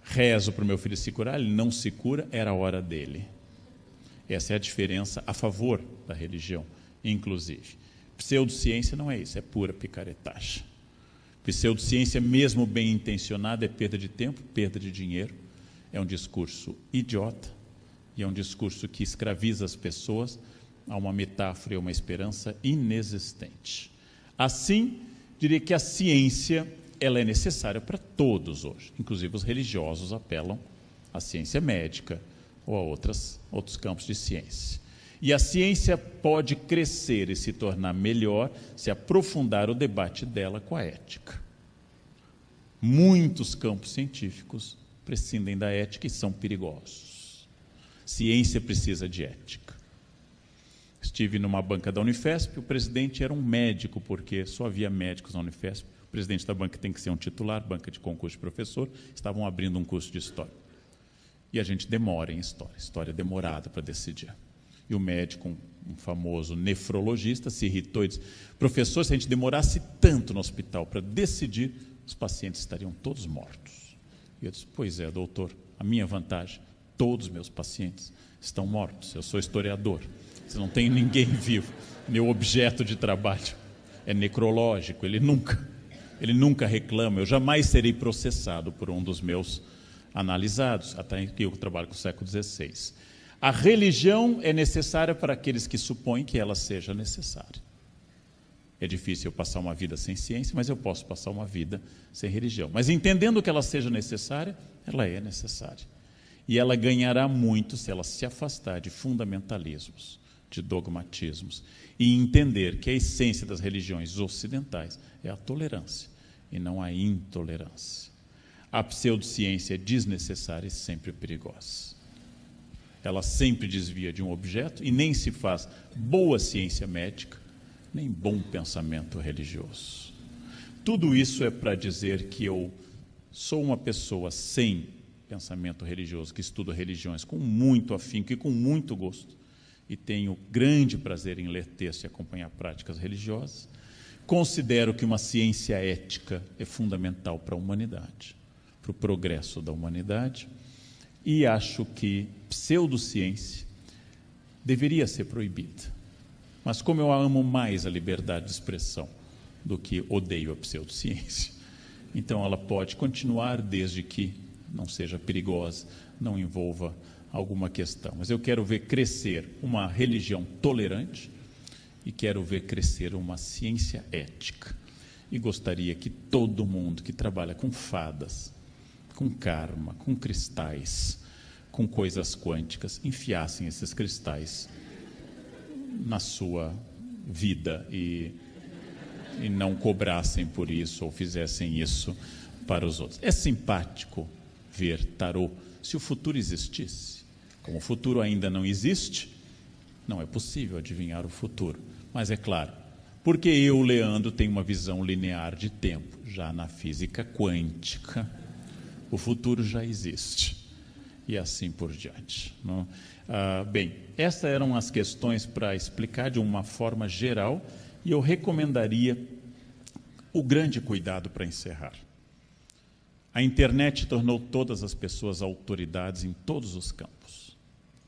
Speaker 1: Rezo para o meu filho se curar, ele não se cura, era a hora dele. Essa é a diferença a favor da religião, inclusive. Pseudociência não é isso, é pura picaretagem. Pseudociência, mesmo bem intencionada, é perda de tempo, perda de dinheiro. É um discurso idiota e é um discurso que escraviza as pessoas a uma metáfora e a uma esperança inexistente. Assim, diria que a ciência ela é necessária para todos hoje. Inclusive os religiosos apelam à ciência médica ou a outros campos de ciência. E a ciência pode crescer e se tornar melhor se aprofundar o debate dela com a ética. Muitos campos científicos prescindem da ética e são perigosos. Ciência precisa de ética. Estive numa banca da Unifesp, o presidente era um médico, porque só havia médicos na Unifesp. O presidente da banca tem que ser um titular, banca de concurso de professor, estavam abrindo um curso de história. E a gente demora em história demorada para decidir. E o médico, um famoso nefrologista, se irritou e disse: professor, se a gente demorasse tanto no hospital para decidir, os pacientes estariam todos mortos. E eu disse: pois é, doutor, a minha vantagem, todos os meus pacientes estão mortos, eu sou historiador, você não tem ninguém vivo, meu objeto de trabalho é necrológico, ele nunca reclama, eu jamais serei processado por um dos meus analisados, até que eu trabalho com o século XVI. A religião é necessária para aqueles que supõem que ela seja necessária. É difícil eu passar uma vida sem ciência, mas eu posso passar uma vida sem religião. Mas entendendo que ela seja necessária, ela é necessária. E ela ganhará muito se ela se afastar de fundamentalismos, de dogmatismos, e entender que a essência das religiões ocidentais é a tolerância e não a intolerância. A pseudociência é desnecessária e sempre perigosa. Ela sempre desvia de um objeto e nem se faz boa ciência médica, nem bom pensamento religioso. Tudo isso é para dizer que eu sou uma pessoa sem pensamento religioso, que estuda religiões com muito afinco e com muito gosto, e tenho grande prazer em ler textos e acompanhar práticas religiosas. Considero que uma ciência ética é fundamental para a humanidade, para o progresso da humanidade, e acho que pseudociência deveria ser proibida. Mas como eu amo mais a liberdade de expressão do que odeio a pseudociência, então ela pode continuar desde que não seja perigosa, não envolva alguma questão. Mas eu quero ver crescer uma religião tolerante e quero ver crescer uma ciência ética. E gostaria que todo mundo que trabalha com fadas, com karma, com cristais, com coisas quânticas, enfiassem esses cristais na sua vida e não cobrassem por isso ou fizessem isso para os outros. É simpático ver tarô. Se o futuro existisse, como o futuro ainda não existe, não é possível adivinhar o futuro. Mas é claro, porque eu, Leandro, tenho uma visão linear de tempo, já na física quântica, o futuro já existe. E assim por diante. Não? Bem, essas eram as questões para explicar de uma forma geral, e eu recomendaria o grande cuidado para encerrar. A internet tornou todas as pessoas autoridades em todos os campos.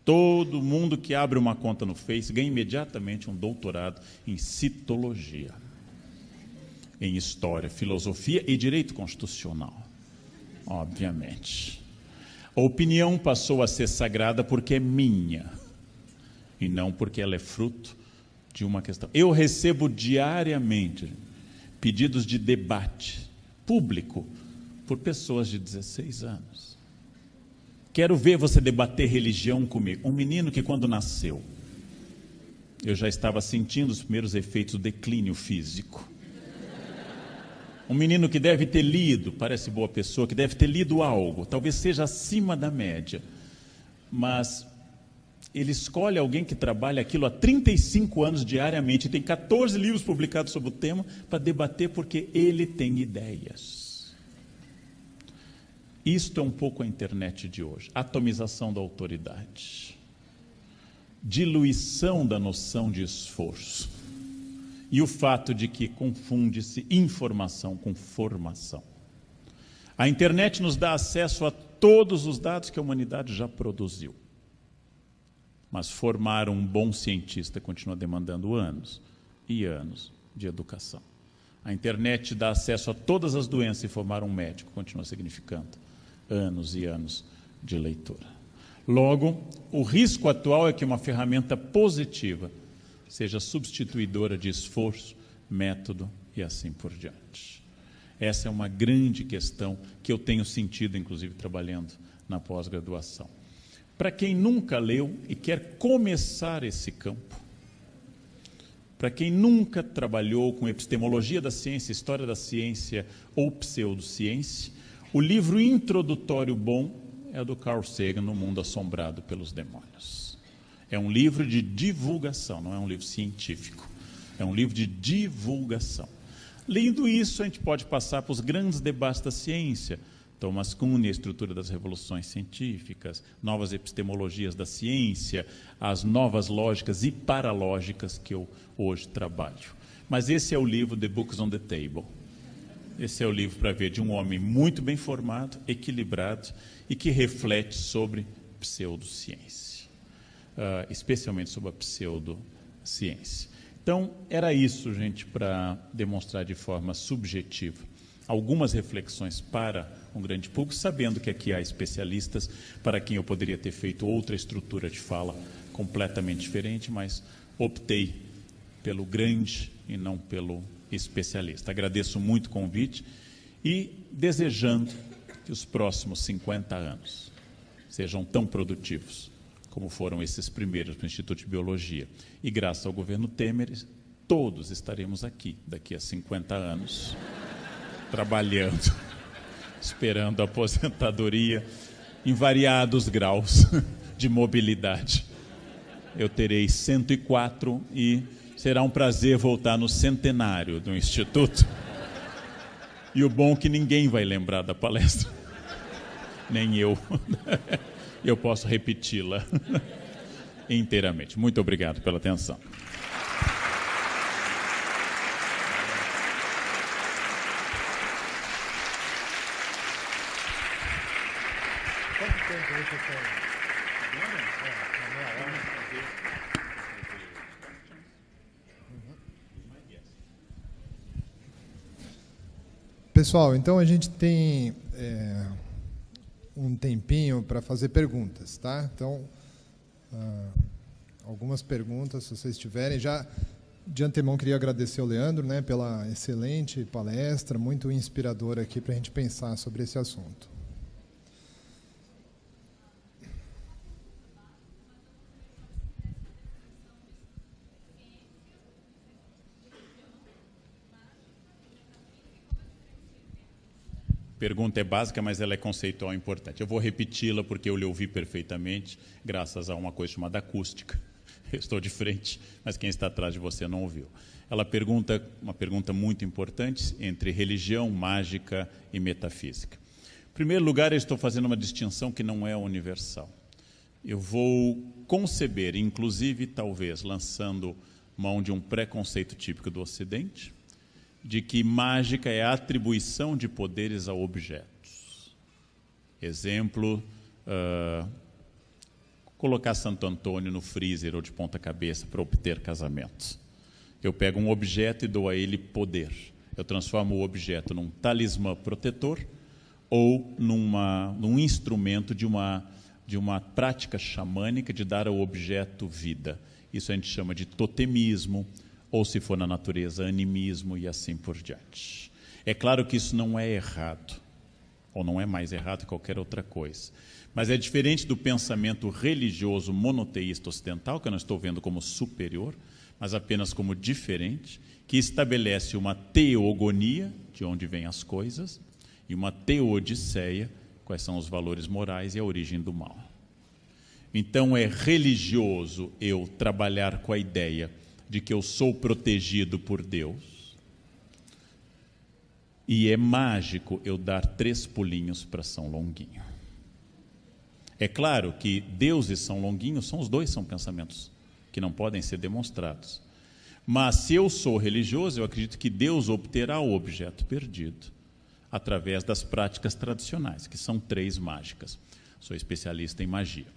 Speaker 1: Todo mundo que abre uma conta no Face ganha imediatamente um doutorado em citologia, em história, filosofia e direito constitucional, obviamente. A opinião passou a ser sagrada porque é minha, e não porque ela é fruto de uma questão. Eu recebo diariamente pedidos de debate público por pessoas de 16 anos. Quero ver você debater religião comigo. Um menino que, quando nasceu, eu já estava sentindo os primeiros efeitos do declínio físico. Um menino que deve ter lido, parece boa pessoa, que deve ter lido algo, talvez seja acima da média, mas ele escolhe alguém que trabalha aquilo há 35 anos diariamente, tem 14 livros publicados sobre o tema para debater porque ele tem ideias. Isto é um pouco a internet de hoje, atomização da autoridade, diluição da noção de esforço e o fato de que confunde-se informação com formação. A internet nos dá acesso a todos os dados que a humanidade já produziu. Mas formar um bom cientista continua demandando anos e anos de educação. A internet dá acesso a todas as doenças e formar um médico continua significando anos e anos de leitura. Logo, o risco atual é que uma ferramenta positiva seja substituidora de esforço, método e assim por diante. Essa é uma grande questão que eu tenho sentido, inclusive, trabalhando na pós-graduação. Para quem nunca leu e quer começar esse campo, para quem nunca trabalhou com epistemologia da ciência, história da ciência ou pseudociência, o livro introdutório bom é do Carl Sagan, No Mundo Assombrado pelos Demônios. É um livro de divulgação, não é um livro científico, é um livro de divulgação. Lendo isso, a gente pode passar para os grandes debates da ciência, Thomas Kuhn, a estrutura das revoluções científicas, novas epistemologias da ciência, as novas lógicas e paralógicas que eu hoje trabalho. Mas esse é o livro The Books on the Table. Esse é o livro para ver de um homem muito bem formado, equilibrado e que reflete sobre pseudociência, especialmente sobre a pseudociência. Então, era isso, gente, para demonstrar de forma subjetiva algumas reflexões para um grande público, sabendo que aqui há especialistas para quem eu poderia ter feito outra estrutura de fala completamente diferente, mas optei pelo grande e não pelo especialista. Agradeço muito o convite e desejando que os próximos 50 anos sejam tão produtivos como foram esses primeiros no Instituto de Biologia. E graças ao governo Temer, todos estaremos aqui daqui a 50 anos, trabalhando, esperando a aposentadoria em variados graus de mobilidade. Eu terei 104 e será um prazer voltar no centenário do Instituto. E o bom é que ninguém vai lembrar da palestra, nem eu. Eu posso repeti-la inteiramente. Muito obrigado pela atenção.
Speaker 2: Quanto tempo você tem? Pessoal, então a gente tem um tempinho para fazer perguntas, tá? Então, algumas perguntas, se vocês tiverem. Já de antemão queria agradecer ao Leandro, né, pela excelente palestra, muito inspiradora aqui para a gente pensar sobre esse assunto.
Speaker 1: Pergunta é básica, mas ela é conceitual e importante. Eu vou repeti-la porque eu lhe ouvi perfeitamente, graças a uma coisa chamada acústica. Eu estou de frente, mas quem está atrás de você não ouviu. Ela pergunta uma pergunta muito importante entre religião, mágica e metafísica. Em primeiro lugar, eu estou fazendo uma distinção que não é universal. Eu vou conceber, inclusive, talvez, lançando mão de um preconceito típico do Ocidente, de que mágica é a atribuição de poderes a objetos. Exemplo, colocar Santo Antônio no freezer ou de ponta cabeça para obter casamentos. Eu pego um objeto e dou a ele poder. Eu transformo o objeto num talismã protetor ou num instrumento de uma prática xamânica de dar ao objeto vida. Isso a gente chama de totemismo, ou, se for na natureza, animismo e assim por diante. É claro que isso não é errado, ou não é mais errado que qualquer outra coisa. Mas é diferente do pensamento religioso monoteísta ocidental, que eu não estou vendo como superior, mas apenas como diferente, que estabelece uma teogonia, de onde vêm as coisas, e uma teodiceia, quais são os valores morais e a origem do mal. Então é religioso eu trabalhar com a ideia de que eu sou protegido por Deus, e é mágico eu dar 3 pulinhos para São Longuinho. É claro que Deus e São Longuinho, os dois são pensamentos que não podem ser demonstrados. Mas se eu sou religioso, eu acredito que Deus obterá o objeto perdido através das práticas tradicionais, que são 3 mágicas. Sou especialista em magia.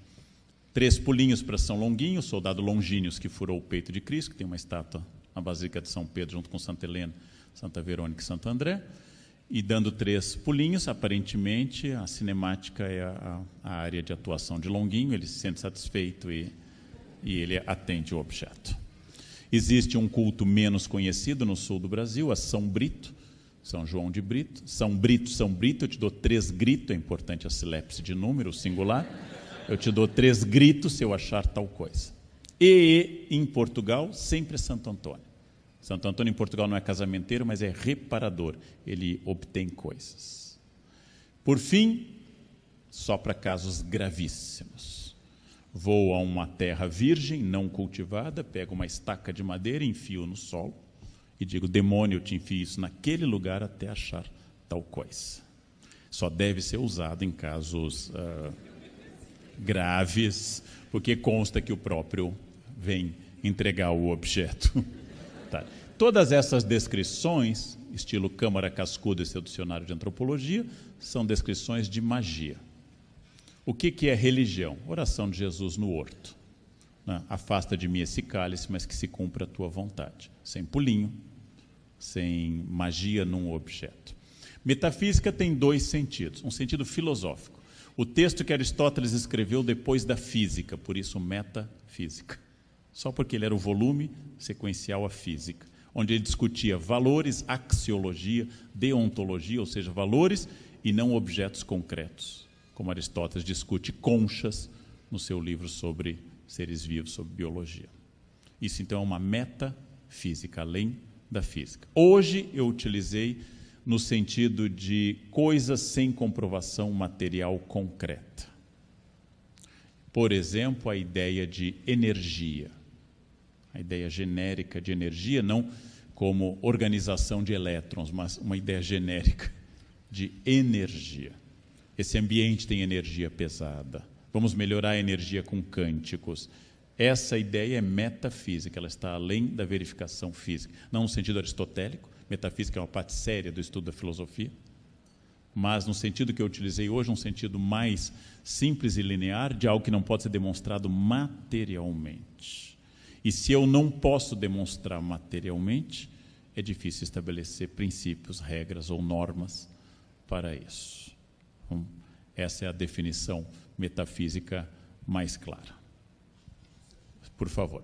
Speaker 1: 3 pulinhos para São Longuinho, soldado Longínios que furou o peito de Cristo, que tem uma estátua na Basílica de São Pedro, junto com Santa Helena, Santa Verônica e Santo André. E dando 3 pulinhos, aparentemente a cinemática é a área de atuação de Longuinho, ele se sente satisfeito e ele atende o objeto. Existe um culto menos conhecido no sul do Brasil, a São Brito, São João de Brito. São Brito, eu te dou 3 gritos, é importante a silepse de número, singular. Eu te dou 3 gritos se eu achar tal coisa. E em Portugal, sempre é Santo Antônio. Santo Antônio em Portugal não é casamenteiro, mas é reparador. Ele obtém coisas. Por fim, só para casos gravíssimos. Vou a uma terra virgem, não cultivada, pego uma estaca de madeira, enfio no solo e digo, demônio, eu te enfio isso naquele lugar até achar tal coisa. Só deve ser usado em casos graves, porque consta que o próprio vem entregar o objeto. Tá. Todas essas descrições, estilo Câmara Cascuda e seu dicionário de antropologia, são descrições de magia. O que é religião? Oração de Jesus no horto. Afasta de mim esse cálice, mas que se cumpra a tua vontade. Sem pulinho, sem magia num objeto. Metafísica tem 2 sentidos. Um sentido filosófico. O texto que Aristóteles escreveu depois da física, por isso metafísica. Só porque ele era o volume sequencial à física, onde ele discutia valores, axiologia, deontologia, ou seja, valores e não objetos concretos, como Aristóteles discute conchas no seu livro sobre seres vivos, sobre biologia. Isso então é uma metafísica, além da física. Hoje eu utilizei no sentido de coisas sem comprovação material concreta. Por exemplo, a ideia de energia, a ideia genérica de energia, não como organização de elétrons, mas uma ideia genérica de energia. Esse ambiente tem energia pesada. Vamos melhorar a energia com cânticos. Essa ideia é metafísica, ela está além da verificação física. Não no sentido aristotélico, metafísica é uma parte séria do estudo da filosofia, mas no sentido que eu utilizei hoje, um sentido mais simples e linear de algo que não pode ser demonstrado materialmente. E se eu não posso demonstrar materialmente, é difícil estabelecer princípios, regras ou normas para isso. Então, essa é a definição metafísica mais clara. Por favor.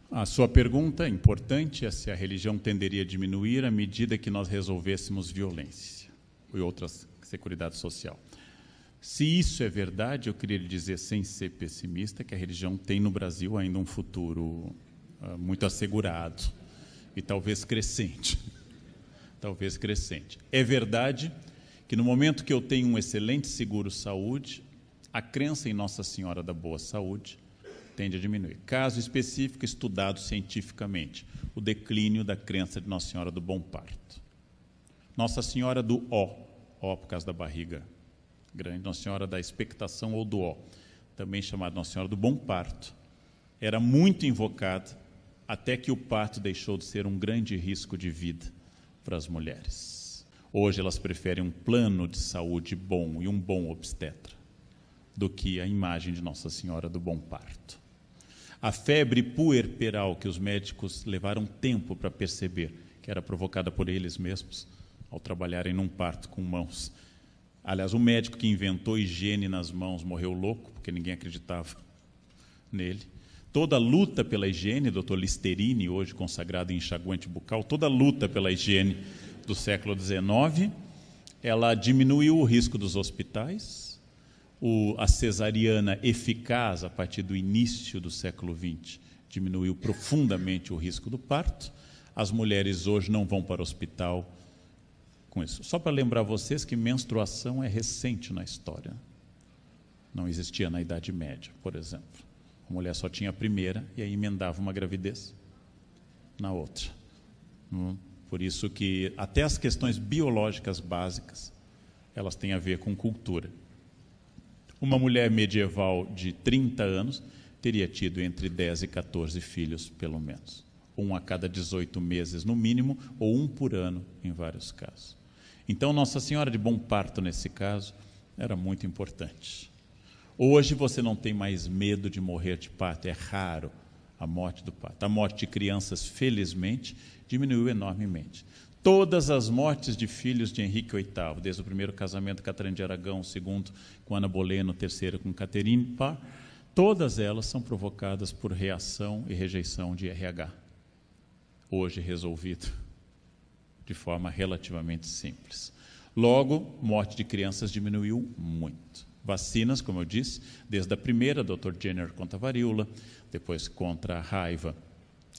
Speaker 1: A sua pergunta é importante, é se a religião tenderia a diminuir à medida que nós resolvêssemos violência e outras seguridade social. Se isso é verdade, eu queria lhe dizer, sem ser pessimista, que a religião tem no Brasil ainda um futuro muito assegurado e talvez crescente. Talvez crescente. É verdade que no momento que eu tenho um excelente seguro-saúde, a crença em Nossa Senhora da Boa Saúde tende a diminuir. Caso específico estudado cientificamente, o declínio da crença de Nossa Senhora do Bom Parto. Nossa Senhora do Ó por causa da barriga grande, Nossa Senhora da Expectação ou do Ó, também chamada Nossa Senhora do Bom Parto, era muito invocada até que o parto deixou de ser um grande risco de vida para as mulheres. Hoje elas preferem um plano de saúde bom e um bom obstetra. do que a imagem de Nossa Senhora do Bom Parto. A febre puerperal, que os médicos levaram tempo para perceber que era provocada por eles mesmos, ao trabalharem num parto com mãos. Aliás, o médico que inventou higiene nas mãos morreu louco, porque ninguém acreditava nele. Toda a luta pela higiene, Dr. Listerine, hoje consagrado em enxaguante bucal, toda a luta pela higiene do século XIX, ela diminuiu o risco dos hospitais. A cesariana eficaz, a partir do início do século XX, diminuiu profundamente o risco do parto. As mulheres hoje não vão para o hospital com isso. Só para lembrar vocês que menstruação é recente na história. Não existia na Idade Média, por exemplo. A mulher só tinha a primeira e aí emendava uma gravidez na outra. Por isso que até as questões biológicas básicas, elas têm a ver com cultura. Uma mulher medieval de 30 anos teria tido entre 10 e 14 filhos, pelo menos. 1 a cada 18 meses, no mínimo, ou 1 por ano, em vários casos. Então, Nossa Senhora de Bom Parto, nesse caso, era muito importante. Hoje você não tem mais medo de morrer de parto, é raro a morte do parto. A morte de crianças, felizmente, diminuiu enormemente. Todas as mortes de filhos de Henrique VIII, desde o primeiro casamento com Catarina de Aragão, o segundo com Ana Bolena, o terceiro com Caterine Parr, todas elas são provocadas por reação e rejeição de RH. Hoje resolvido de forma relativamente simples. Logo, morte de crianças diminuiu muito. Vacinas, como eu disse, desde a primeira, Dr. Jenner contra a varíola, depois contra a raiva,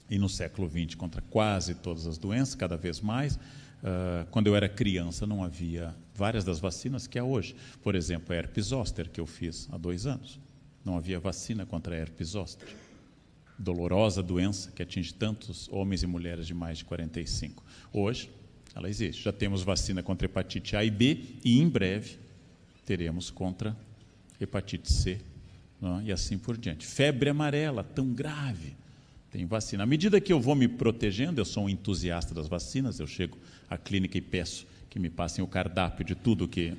Speaker 1: e no século XX contra quase todas as doenças, cada vez mais. Quando eu era criança não havia várias das vacinas que há hoje. Por exemplo, a herpes zoster, que eu fiz há 2 anos. Não havia vacina contra a herpes zoster. Dolorosa doença que atinge tantos homens e mulheres de mais de 45. Hoje, ela existe. Já temos vacina contra hepatite A e B e, em breve, teremos contra hepatite C, não? E assim por diante. Febre amarela, tão grave, tem vacina. À medida que eu vou me protegendo, eu sou um entusiasta das vacinas, eu chego à clínica e peço que me passem o cardápio de tudo que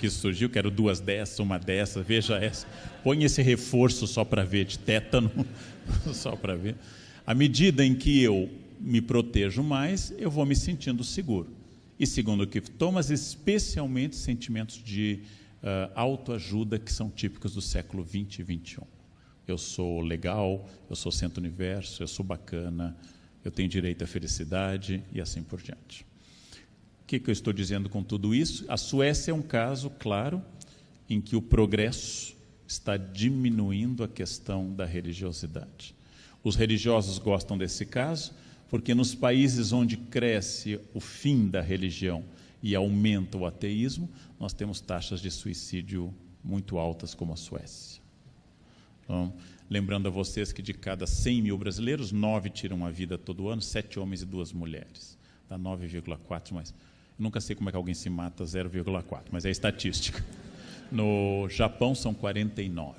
Speaker 1: surgiu, quero 2 dessas, 1 dessa, veja essa, põe esse reforço só para ver, de tétano, só para ver. À medida em que eu me protejo mais, eu vou me sentindo seguro. E segundo o que Thomas, especialmente sentimentos de autoajuda que são típicos do século XX e XXI. Eu sou legal, eu sou centro-universo, eu sou bacana, eu tenho direito à felicidade e assim por diante. O que eu estou dizendo com tudo isso? A Suécia é um caso, claro, em que o progresso está diminuindo a questão da religiosidade. Os religiosos gostam desse caso, porque nos países onde cresce o fim da religião e aumenta o ateísmo, nós temos taxas de suicídio muito altas, como a Suécia. Então, lembrando a vocês que de cada 100 mil brasileiros, 9 tiram a vida todo ano, 7 homens e 2 mulheres. Dá 9,4, mas eu nunca sei como é que alguém se mata 0,4, mas é estatística. No Japão são 49.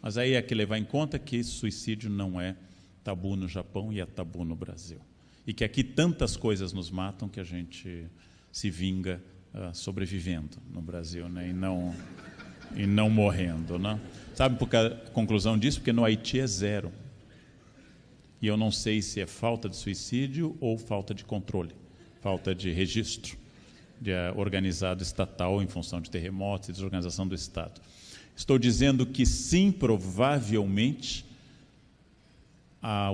Speaker 1: Mas aí é que levar em conta que suicídio não é tabu no Japão e é tabu no Brasil. E que aqui tantas coisas nos matam que a gente se vinga sobrevivendo no Brasil, né? e não morrendo. Né? Sabe por que a conclusão disso? Porque no Haiti é 0. E eu não sei se é falta de suicídio ou falta de controle, falta de registro organizado estatal em função de terremotos e desorganização do Estado. Estou dizendo que sim, provavelmente,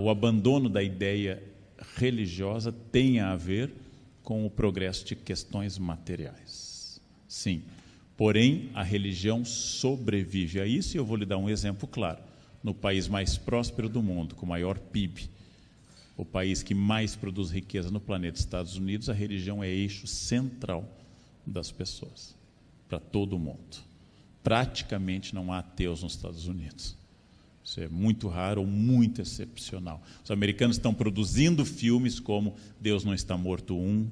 Speaker 1: o abandono da ideia religiosa tenha a ver com o progresso de questões materiais. Sim, porém, a religião sobrevive a isso, e eu vou lhe dar um exemplo claro. No país mais próspero do mundo, com o maior PIB, o país que mais produz riqueza no planeta, Estados Unidos, a religião é eixo central das pessoas, para todo mundo. Praticamente não há ateus nos Estados Unidos. Isso é muito raro ou muito excepcional. Os americanos estão produzindo filmes como Deus Não Está Morto 1,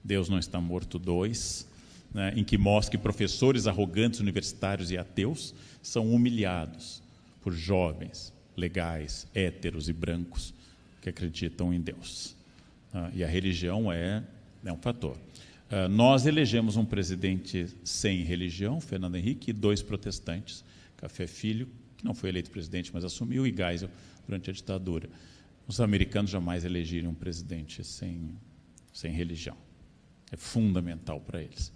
Speaker 1: Deus Não Está Morto 2, né, em que mostra que professores arrogantes, universitários e ateus são humilhados por jovens, legais, héteros e brancos que acreditam em Deus. E a religião é um fator. Nós elegemos um presidente sem religião, Fernando Henrique, e 2 protestantes, Café Filho, que não foi eleito presidente, mas assumiu, e Geisel, durante a ditadura. Os americanos jamais elegeram um presidente sem religião. É fundamental para eles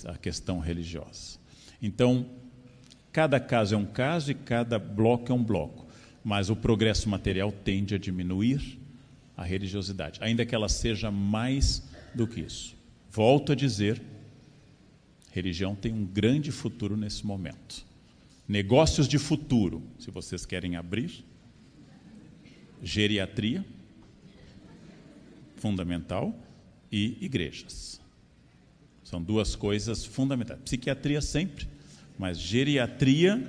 Speaker 1: a questão religiosa. Então, cada caso é um caso e cada bloco é um bloco, mas o progresso material tende a diminuir a religiosidade, ainda que ela seja mais do que isso. Volto a dizer, religião tem um grande futuro nesse momento. Negócios de futuro, se vocês querem abrir, geriatria, fundamental, e igrejas. São 2 coisas fundamentais. Psiquiatria sempre, mas geriatria,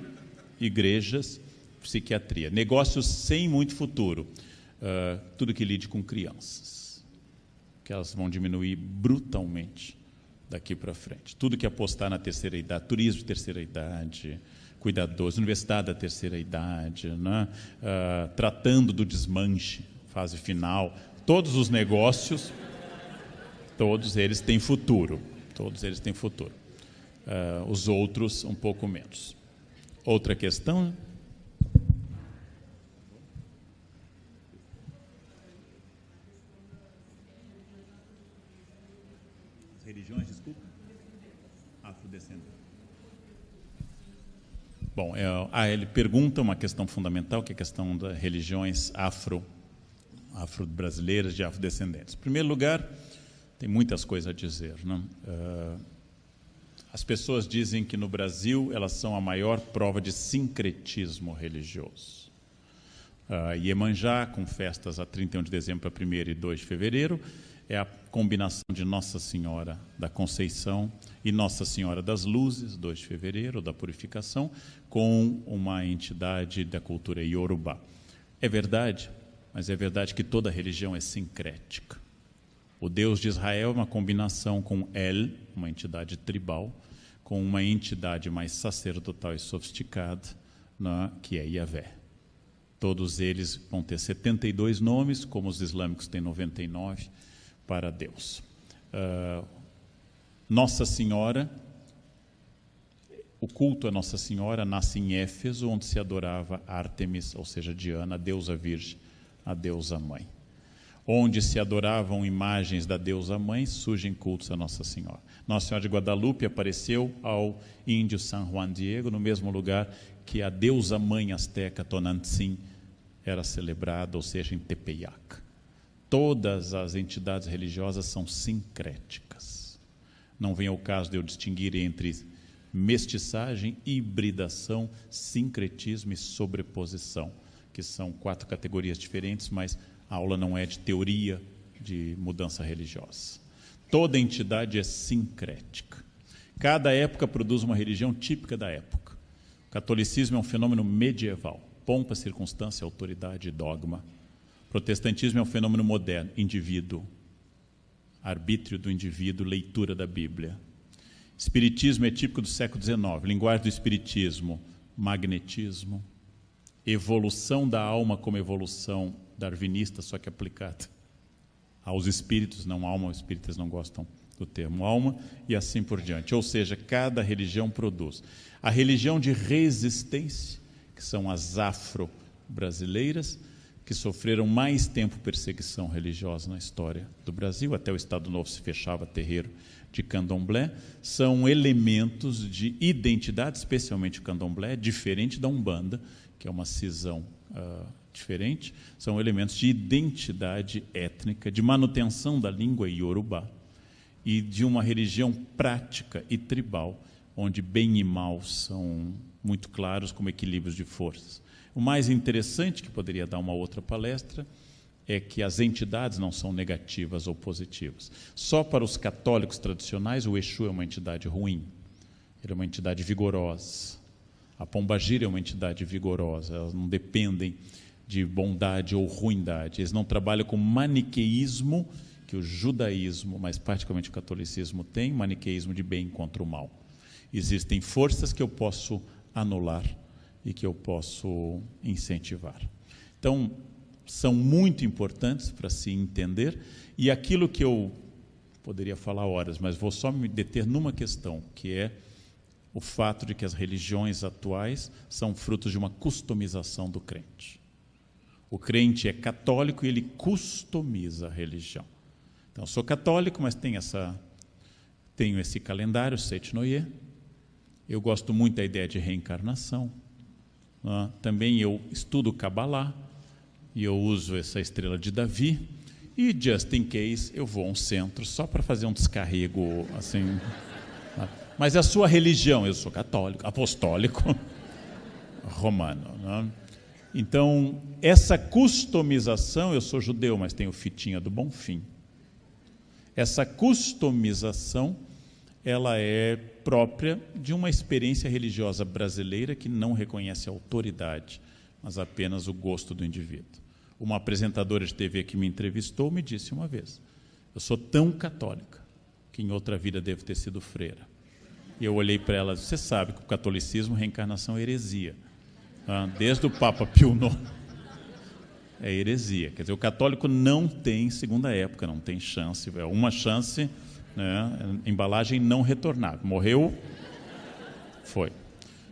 Speaker 1: igrejas, psiquiatria. Negócios sem muito futuro. Tudo que lide com crianças, que elas vão diminuir brutalmente daqui para frente. Tudo que apostar na terceira idade, turismo de terceira idade, cuidadosos, universidade da terceira idade, né? Tratando do desmanche, fase final, todos os negócios, todos eles têm futuro, os outros um pouco menos. Outra questão? As religiões, desculpa? Afrodescendentes. Bom, ele pergunta uma questão fundamental, que é a questão das religiões afro-brasileiras de afrodescendentes. Em primeiro lugar, tem muitas coisas a dizer, né? As pessoas dizem que no Brasil elas são a maior prova de sincretismo religioso. Iemanjá, com festas a 31 de dezembro para 1º e 2 de fevereiro, é a combinação de Nossa Senhora da Conceição e Nossa Senhora das Luzes, 2 de fevereiro, da Purificação, com uma entidade da cultura iorubá. É verdade, mas é verdade que toda religião é sincrética. O Deus de Israel é uma combinação com El, uma entidade tribal, com uma entidade mais sacerdotal e sofisticada, né, que é Yahvé. Todos eles vão ter 72 nomes, como os islâmicos têm 99, para Deus. Nossa Senhora, o culto a Nossa Senhora nasce em Éfeso, onde se adorava Ártemis, ou seja, Diana, a deusa virgem, a deusa mãe. Onde se adoravam imagens da deusa mãe, surgem cultos a Nossa Senhora. Nossa Senhora de Guadalupe apareceu ao índio San Juan Diego, no mesmo lugar que a deusa mãe asteca Tonantzin era celebrada, ou seja, em Tepeyac. Todas as entidades religiosas são sincréticas. Não vem ao caso de eu distinguir entre mestiçagem, hibridação, sincretismo e sobreposição, que são 4 categorias diferentes, mas a aula não é de teoria de mudança religiosa. Toda entidade é sincrética. Cada época produz uma religião típica da época. O catolicismo é um fenômeno medieval. Pompa, circunstância, autoridade e dogma. O protestantismo é um fenômeno moderno, indivíduo, arbítrio do indivíduo, leitura da Bíblia. Espiritismo é típico do século XIX, linguagem do espiritismo, magnetismo, evolução da alma como evolução darwinista, só que aplicada aos espíritos, não alma, os espíritas não gostam do termo alma, e assim por diante. Ou seja, cada religião produz. A religião de resistência, que são as afro-brasileiras, que sofreram mais tempo perseguição religiosa na história do Brasil, até o Estado Novo se fechava terreiro de candomblé, são elementos de identidade, especialmente o candomblé, diferente da Umbanda, que é uma cisão diferente, são elementos de identidade étnica, de manutenção da língua iorubá e de uma religião prática e tribal, onde bem e mal são muito claros como equilíbrios de forças. O mais interessante, que poderia dar uma outra palestra, é que as entidades não são negativas ou positivas. Só para os católicos tradicionais, o Exu é uma entidade ruim, ele é uma entidade vigorosa. A Pombagira é uma entidade vigorosa, elas não dependem de bondade ou ruindade. Eles não trabalham com maniqueísmo, que o judaísmo, mas particularmente o catolicismo tem, maniqueísmo de bem contra o mal. Existem forças que eu posso anular e que eu posso incentivar. Então, são muito importantes para se entender, e aquilo que eu poderia falar horas, mas vou só me deter numa questão, que é o fato de que as religiões atuais são frutos de uma customização do crente. O crente é católico e ele customiza a religião. Então, eu sou católico, mas tenho esse calendário, Seit Noé. Eu gosto muito da ideia de reencarnação. Também eu estudo Kabbalah, e eu uso essa estrela de Davi, e just in case eu vou a um centro só para fazer um descarrego assim. Mas a sua religião? Eu sou católico, apostólico, romano. Então, essa customização, eu sou judeu, mas tenho fitinha do Bonfim. Essa customização, ela é própria de uma experiência religiosa brasileira que não reconhece a autoridade, mas apenas o gosto do indivíduo. Uma apresentadora de TV que me entrevistou me disse uma vez: eu sou tão católica que em outra vida devo ter sido freira. E eu olhei para ela: você sabe que o catolicismo, reencarnação é heresia. Desde o Papa Pio IX é heresia. Quer dizer, o católico não tem segunda época, não tem chance. É uma chance, né, embalagem não retornável. Morreu, foi.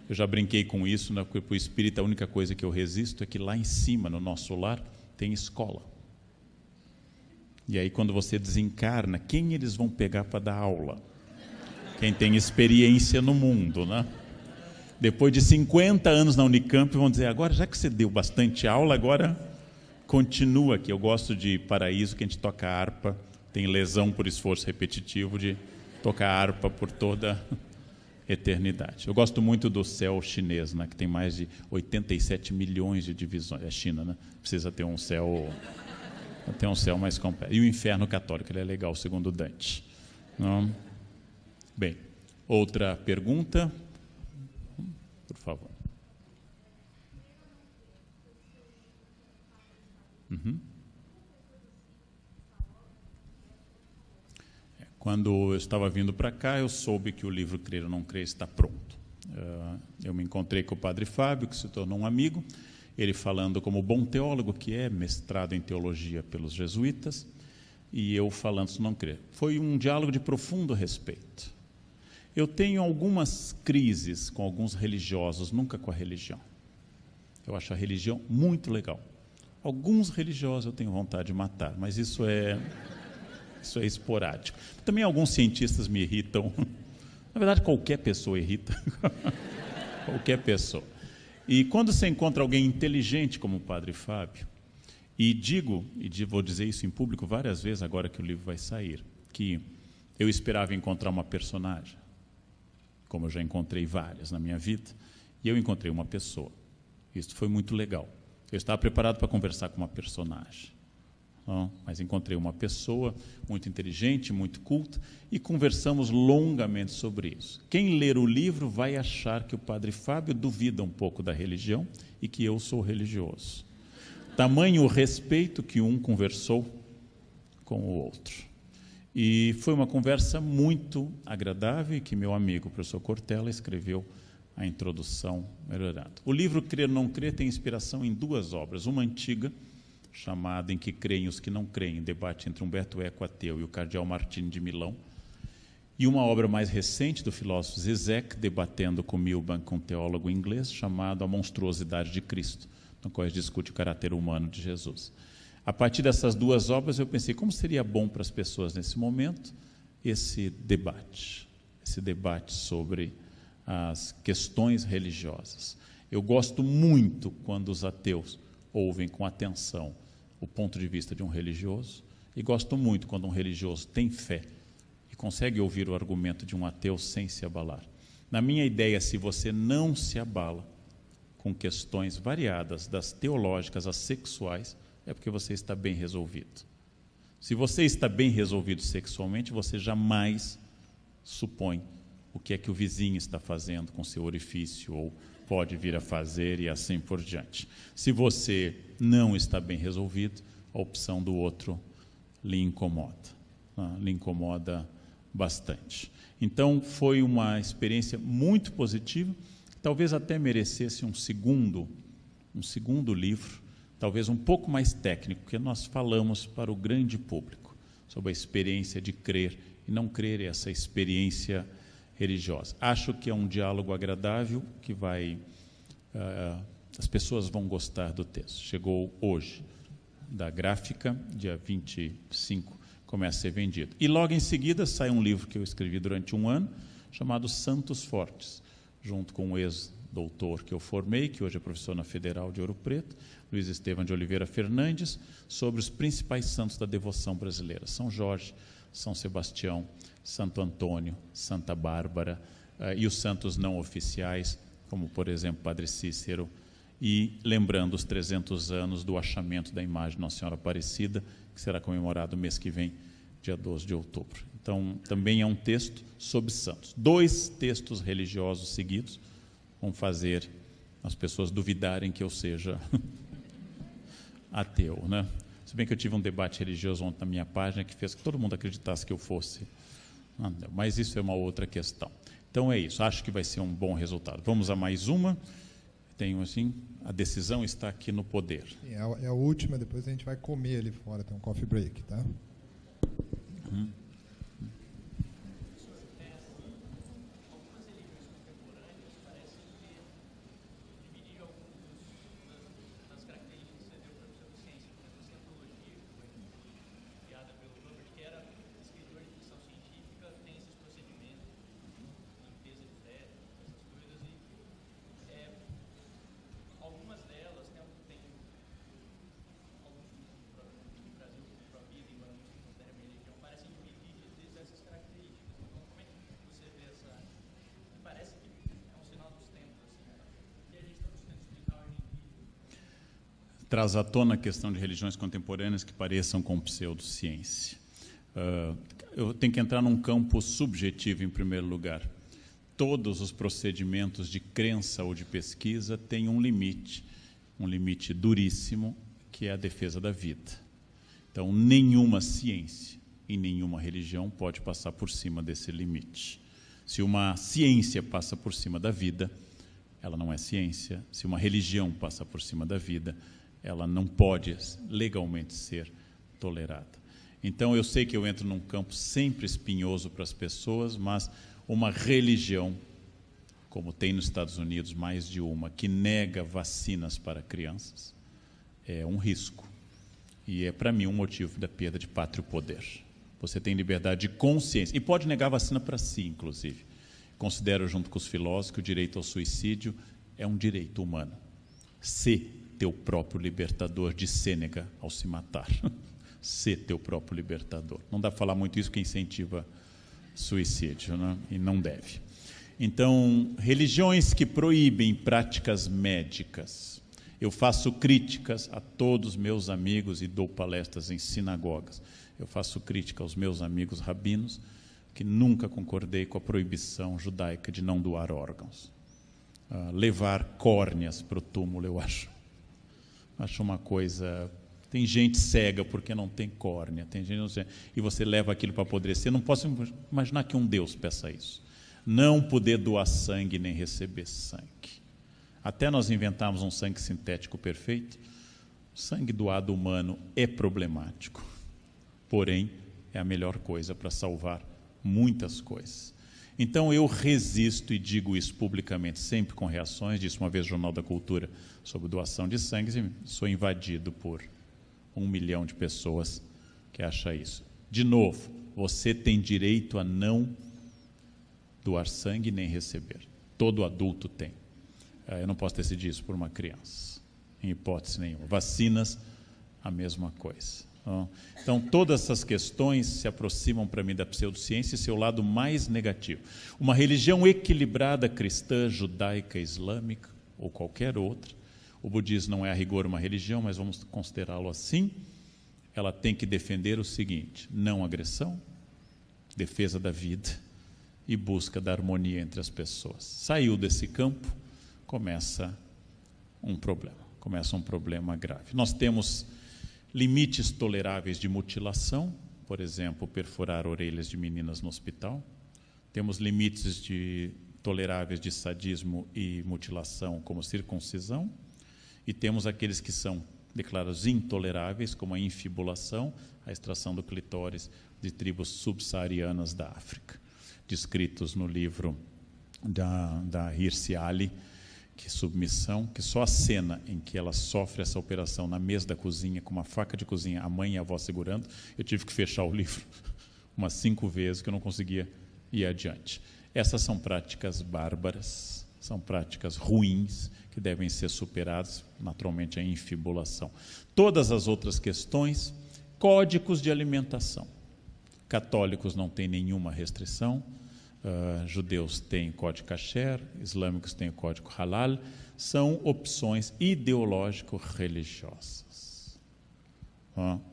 Speaker 1: Eu já brinquei com isso, né, porque para o espírita a única coisa que eu resisto é que lá em cima, no nosso lar, tem escola. E aí, quando você desencarna, quem eles vão pegar para dar aula? Quem tem experiência no mundo, né? Depois de 50 anos na Unicamp, vão dizer: agora, já que você deu bastante aula, agora continua aqui. Eu gosto de Paraíso, que a gente toca harpa, tem lesão por esforço repetitivo de tocar harpa por toda a eternidade. Eu gosto muito do céu chinês, né, que tem mais de 87 milhões de divisões. É China, né? Precisa ter um céu mais completo. E o inferno católico, ele é legal, segundo Dante. Não? Bem, outra pergunta? Por favor. Quando eu estava vindo para cá, eu soube que o livro Crer ou Não Crer está pronto. Eu me encontrei com o padre Fábio, que se tornou um amigo, ele falando como bom teólogo, que é mestrado em teologia pelos jesuítas, e eu falando sobre não crer. Foi um diálogo de profundo respeito. Eu tenho algumas crises com alguns religiosos, nunca com a religião. Eu acho a religião muito legal. Alguns religiosos eu tenho vontade de matar, mas isso é esporádico. Também alguns cientistas me irritam. Na verdade, qualquer pessoa irrita. Qualquer pessoa. E quando você encontra alguém inteligente como o padre Fábio, vou dizer isso em público várias vezes agora que o livro vai sair, que eu esperava encontrar uma personagem, como eu já encontrei várias na minha vida, e eu encontrei uma pessoa. Isso foi muito legal. Eu estava preparado para conversar com uma personagem, mas encontrei uma pessoa muito inteligente, muito culta, e conversamos longamente sobre isso. Quem ler o livro vai achar que o padre Fábio duvida um pouco da religião e que eu sou religioso. Tamanho o respeito que um conversou com o outro. E foi uma conversa muito agradável, que meu amigo, o professor Cortella, escreveu a introdução melhorando. O livro Crer ou Não Crer tem inspiração em duas obras. Uma antiga, chamada Em que Creem os que Não Creem, debate entre Humberto Eco, ateu, e o cardeal Martini de Milão, e uma obra mais recente do filósofo Zizek, debatendo com Milbank, um teólogo inglês, chamado A Monstruosidade de Cristo, no qual ele discute o caráter humano de Jesus. A partir dessas duas obras, eu pensei, como seria bom para as pessoas nesse momento esse debate sobre as questões religiosas. Eu gosto muito quando os ateus ouvem com atenção o ponto de vista de um religioso, e gosto muito quando um religioso tem fé e consegue ouvir o argumento de um ateu sem se abalar. Na minha ideia, se você não se abala com questões variadas, das teológicas às sexuais, é porque você está bem resolvido. Se você está bem resolvido sexualmente, você jamais supõe o que é que o vizinho está fazendo com seu orifício, ou pode vir a fazer, e assim por diante. Se você não está bem resolvido, a opção do outro lhe incomoda bastante. Então, foi uma experiência muito positiva, talvez até merecesse um segundo livro, talvez um pouco mais técnico, porque nós falamos para o grande público. sobre a experiência de crer e não crer, essa experiência religiosa. Acho que é um diálogo agradável, que vai... as pessoas vão gostar do texto. Chegou hoje, da Gráfica, dia 25, começa a ser vendido. E logo em seguida sai um livro que eu escrevi durante um ano, chamado Santos Fortes, junto com um ex-doutor que eu formei, que hoje é professor na Federal de Ouro Preto, Luiz Estevam de Oliveira Fernandes, sobre os principais santos da devoção brasileira: São Jorge, São Sebastião, Santo Antônio, Santa Bárbara, e os santos não oficiais, como, por exemplo, Padre Cícero, e lembrando os 300 anos do achamento da imagem de Nossa Senhora Aparecida, que será comemorado mês que vem, dia 12 de outubro. Então, também é um texto sobre santos. 2 textos religiosos seguidos vão fazer as pessoas duvidarem que eu seja ateu, né? Se bem que eu tive um debate religioso ontem na minha página que fez que todo mundo acreditasse que eu fosse. Mas isso é uma outra questão. Então é isso, acho que vai ser um bom resultado. Vamos a mais uma. Tenho assim, a decisão está aqui no poder.
Speaker 2: É a última, depois a gente vai comer ali fora, tem um coffee break, tá?
Speaker 1: Traz à tona a questão de religiões contemporâneas que pareçam com pseudociência. Eu tenho que entrar num campo subjetivo, em primeiro lugar. Todos os procedimentos de crença ou de pesquisa têm um limite duríssimo, que é a defesa da vida. Então, nenhuma ciência e nenhuma religião pode passar por cima desse limite. Se uma ciência passa por cima da vida, ela não é ciência. Se uma religião passa por cima da vida, ela não pode legalmente ser tolerada. Então, eu sei que eu entro num campo sempre espinhoso para as pessoas, mas uma religião, como tem nos Estados Unidos mais de uma, que nega vacinas para crianças, é um risco. E é, para mim, um motivo da perda de pátrio poder. Você tem liberdade de consciência, e pode negar vacina para si, inclusive. Considero, junto com os filósofos, que o direito ao suicídio é um direito humano. Ser teu próprio libertador, de Sêneca, ao se matar. Ser teu próprio libertador. Não dá para falar muito isso, que incentiva suicídio, né? E não deve. Então, religiões que proíbem práticas médicas. Eu faço críticas a todos os meus amigos e dou palestras em sinagogas. Eu faço crítica aos meus amigos rabinos, que nunca concordei com a proibição judaica de não doar órgãos. Levar córneas para o túmulo, eu acho uma coisa... Tem gente cega porque não tem córnea, tem gente não sei, e você leva aquilo para apodrecer. Não posso imaginar que um Deus peça isso. Não poder doar sangue nem receber sangue. Até nós inventarmos um sangue sintético perfeito, o sangue doado humano é problemático. Porém, é a melhor coisa para salvar muitas coisas. Então, eu resisto e digo isso publicamente, sempre com reações. Disse uma vez no Jornal da Cultura sobre doação de sangue, e sou invadido por 1 milhão de pessoas que acham isso. De novo, você tem direito a não doar sangue nem receber. Todo adulto tem. Eu não posso decidir isso por uma criança, em hipótese nenhuma. Vacinas, a mesma coisa. Então, todas essas questões se aproximam para mim da pseudociência e seu lado mais negativo. Uma religião equilibrada, cristã, judaica, islâmica ou qualquer outra, o budismo não é a rigor uma religião, mas vamos considerá-lo assim, ela tem que defender o seguinte: não agressão, defesa da vida e busca da harmonia entre as pessoas. Saiu desse campo, começa um problema grave. Nós temos limites toleráveis de mutilação, por exemplo, perfurar orelhas de meninas no hospital. Temos limites toleráveis de sadismo e mutilação, como circuncisão. E temos aqueles que são declarados intoleráveis, como a infibulação, a extração do clitóris de tribos subsaarianas da África, descritos no livro da Hirsi Ali, que submissão, que só a cena em que ela sofre essa operação na mesa da cozinha, com uma faca de cozinha, a mãe e a avó segurando, eu tive que fechar o livro umas 5 vezes, que eu não conseguia ir adiante. Essas são práticas bárbaras, são práticas ruins, que devem ser superadas, naturalmente a infibulação. Todas as outras questões, códigos de alimentação. Católicos não têm nenhuma restrição, judeus têm código kasher, islâmicos têm o código halal, são opções ideológico-religiosas.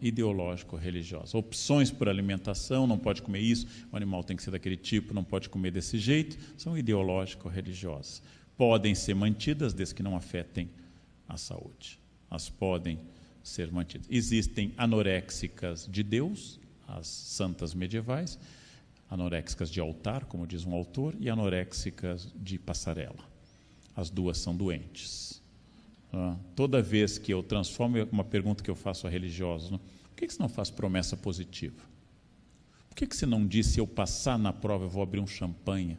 Speaker 1: Ideológico-religiosas. Opções por alimentação, não pode comer isso, o animal tem que ser daquele tipo, não pode comer desse jeito, são ideológico-religiosas. Podem ser mantidas desde que não afetem a saúde. Elas podem ser mantidas. Existem anoréxicas de Deus, as santas medievais, anoréxicas de altar, como diz um autor, e anoréxicas de passarela. As duas são doentes. Toda vez que eu transformo, uma pergunta que eu faço a religiosos, por que você não faz promessa positiva? Por que você não diz, se eu passar na prova, eu vou abrir um champanhe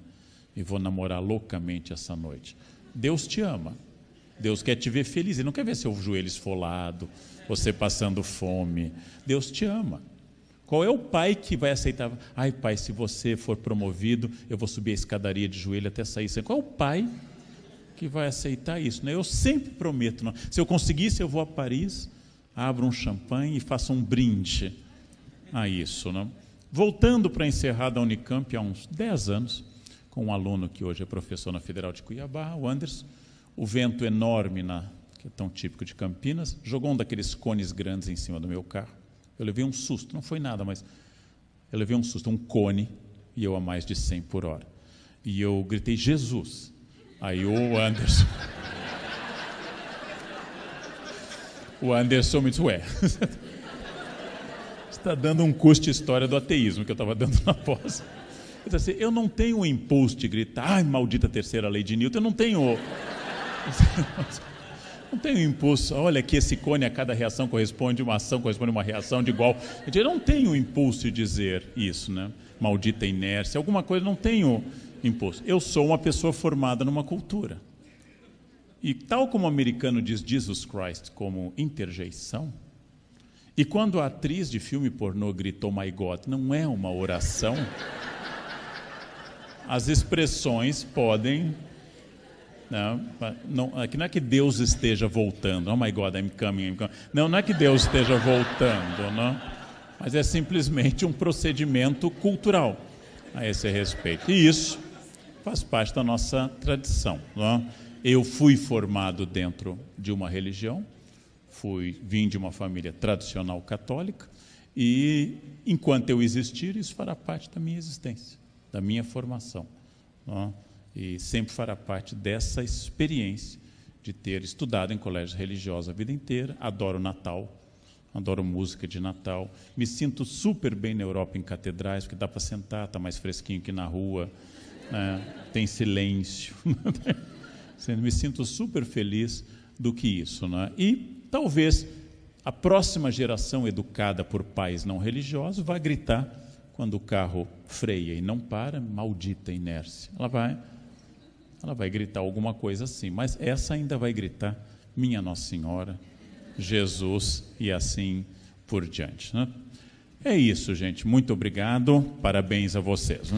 Speaker 1: e vou namorar loucamente essa noite? Deus te ama. Deus quer te ver feliz. Ele não quer ver seu joelho esfolado, você passando fome. Deus te ama. Qual é o pai que vai aceitar? Ai, pai, se você for promovido, eu vou subir a escadaria de joelho até sair. Qual é o pai que vai aceitar isso? Eu sempre prometo, se eu conseguisse, eu vou a Paris, abro um champanhe e faço um brinde a isso. Voltando para encerrar da Unicamp há uns 10 anos, com um aluno que hoje é professor na Federal de Cuiabá, o Anderson, o vento enorme, que é tão típico de Campinas, jogou um daqueles cones grandes em cima do meu carro. Eu levei um susto, não foi nada, mas eu levei um susto, um cone, e eu a mais de 100 por hora. E eu gritei, Jesus. Aí o Anderson me disse, você está dando um curso de história do ateísmo, que eu estava dando na pós. Eu disse assim, eu não tenho o impulso de gritar, ai, maldita terceira lei de Newton, eu não tenho... Não tenho impulso, olha que esse cone, a cada reação corresponde uma ação, corresponde uma reação de igual. Eu não tenho o impulso de dizer isso, maldita inércia, alguma coisa, não tenho impulso. Eu sou uma pessoa formada numa cultura. E tal como o americano diz Jesus Christ como interjeição, e quando a atriz de filme pornô gritou My God, não é uma oração, as expressões podem... Não é que Deus esteja voltando. Oh my God, I'm coming. Não é que Deus esteja voltando, mas é simplesmente um procedimento cultural a esse respeito. E isso faz parte da nossa tradição. Eu fui formado dentro de uma religião, vim de uma família tradicional católica, e enquanto eu existir, isso fará parte da minha existência, da minha formação. E sempre fará parte dessa experiência de ter estudado em colégio religioso a vida inteira. Adoro Natal, adoro música de Natal, me sinto super bem na Europa em catedrais, porque dá para sentar, está mais fresquinho que na rua, tem silêncio, me sinto super feliz do que isso. E talvez a próxima geração educada por pais não religiosos vai gritar quando o carro freia e não para, maldita inércia. Ela vai gritar alguma coisa assim, mas essa ainda vai gritar minha Nossa Senhora, Jesus e assim por diante. É isso, gente. Muito obrigado. Parabéns a vocês.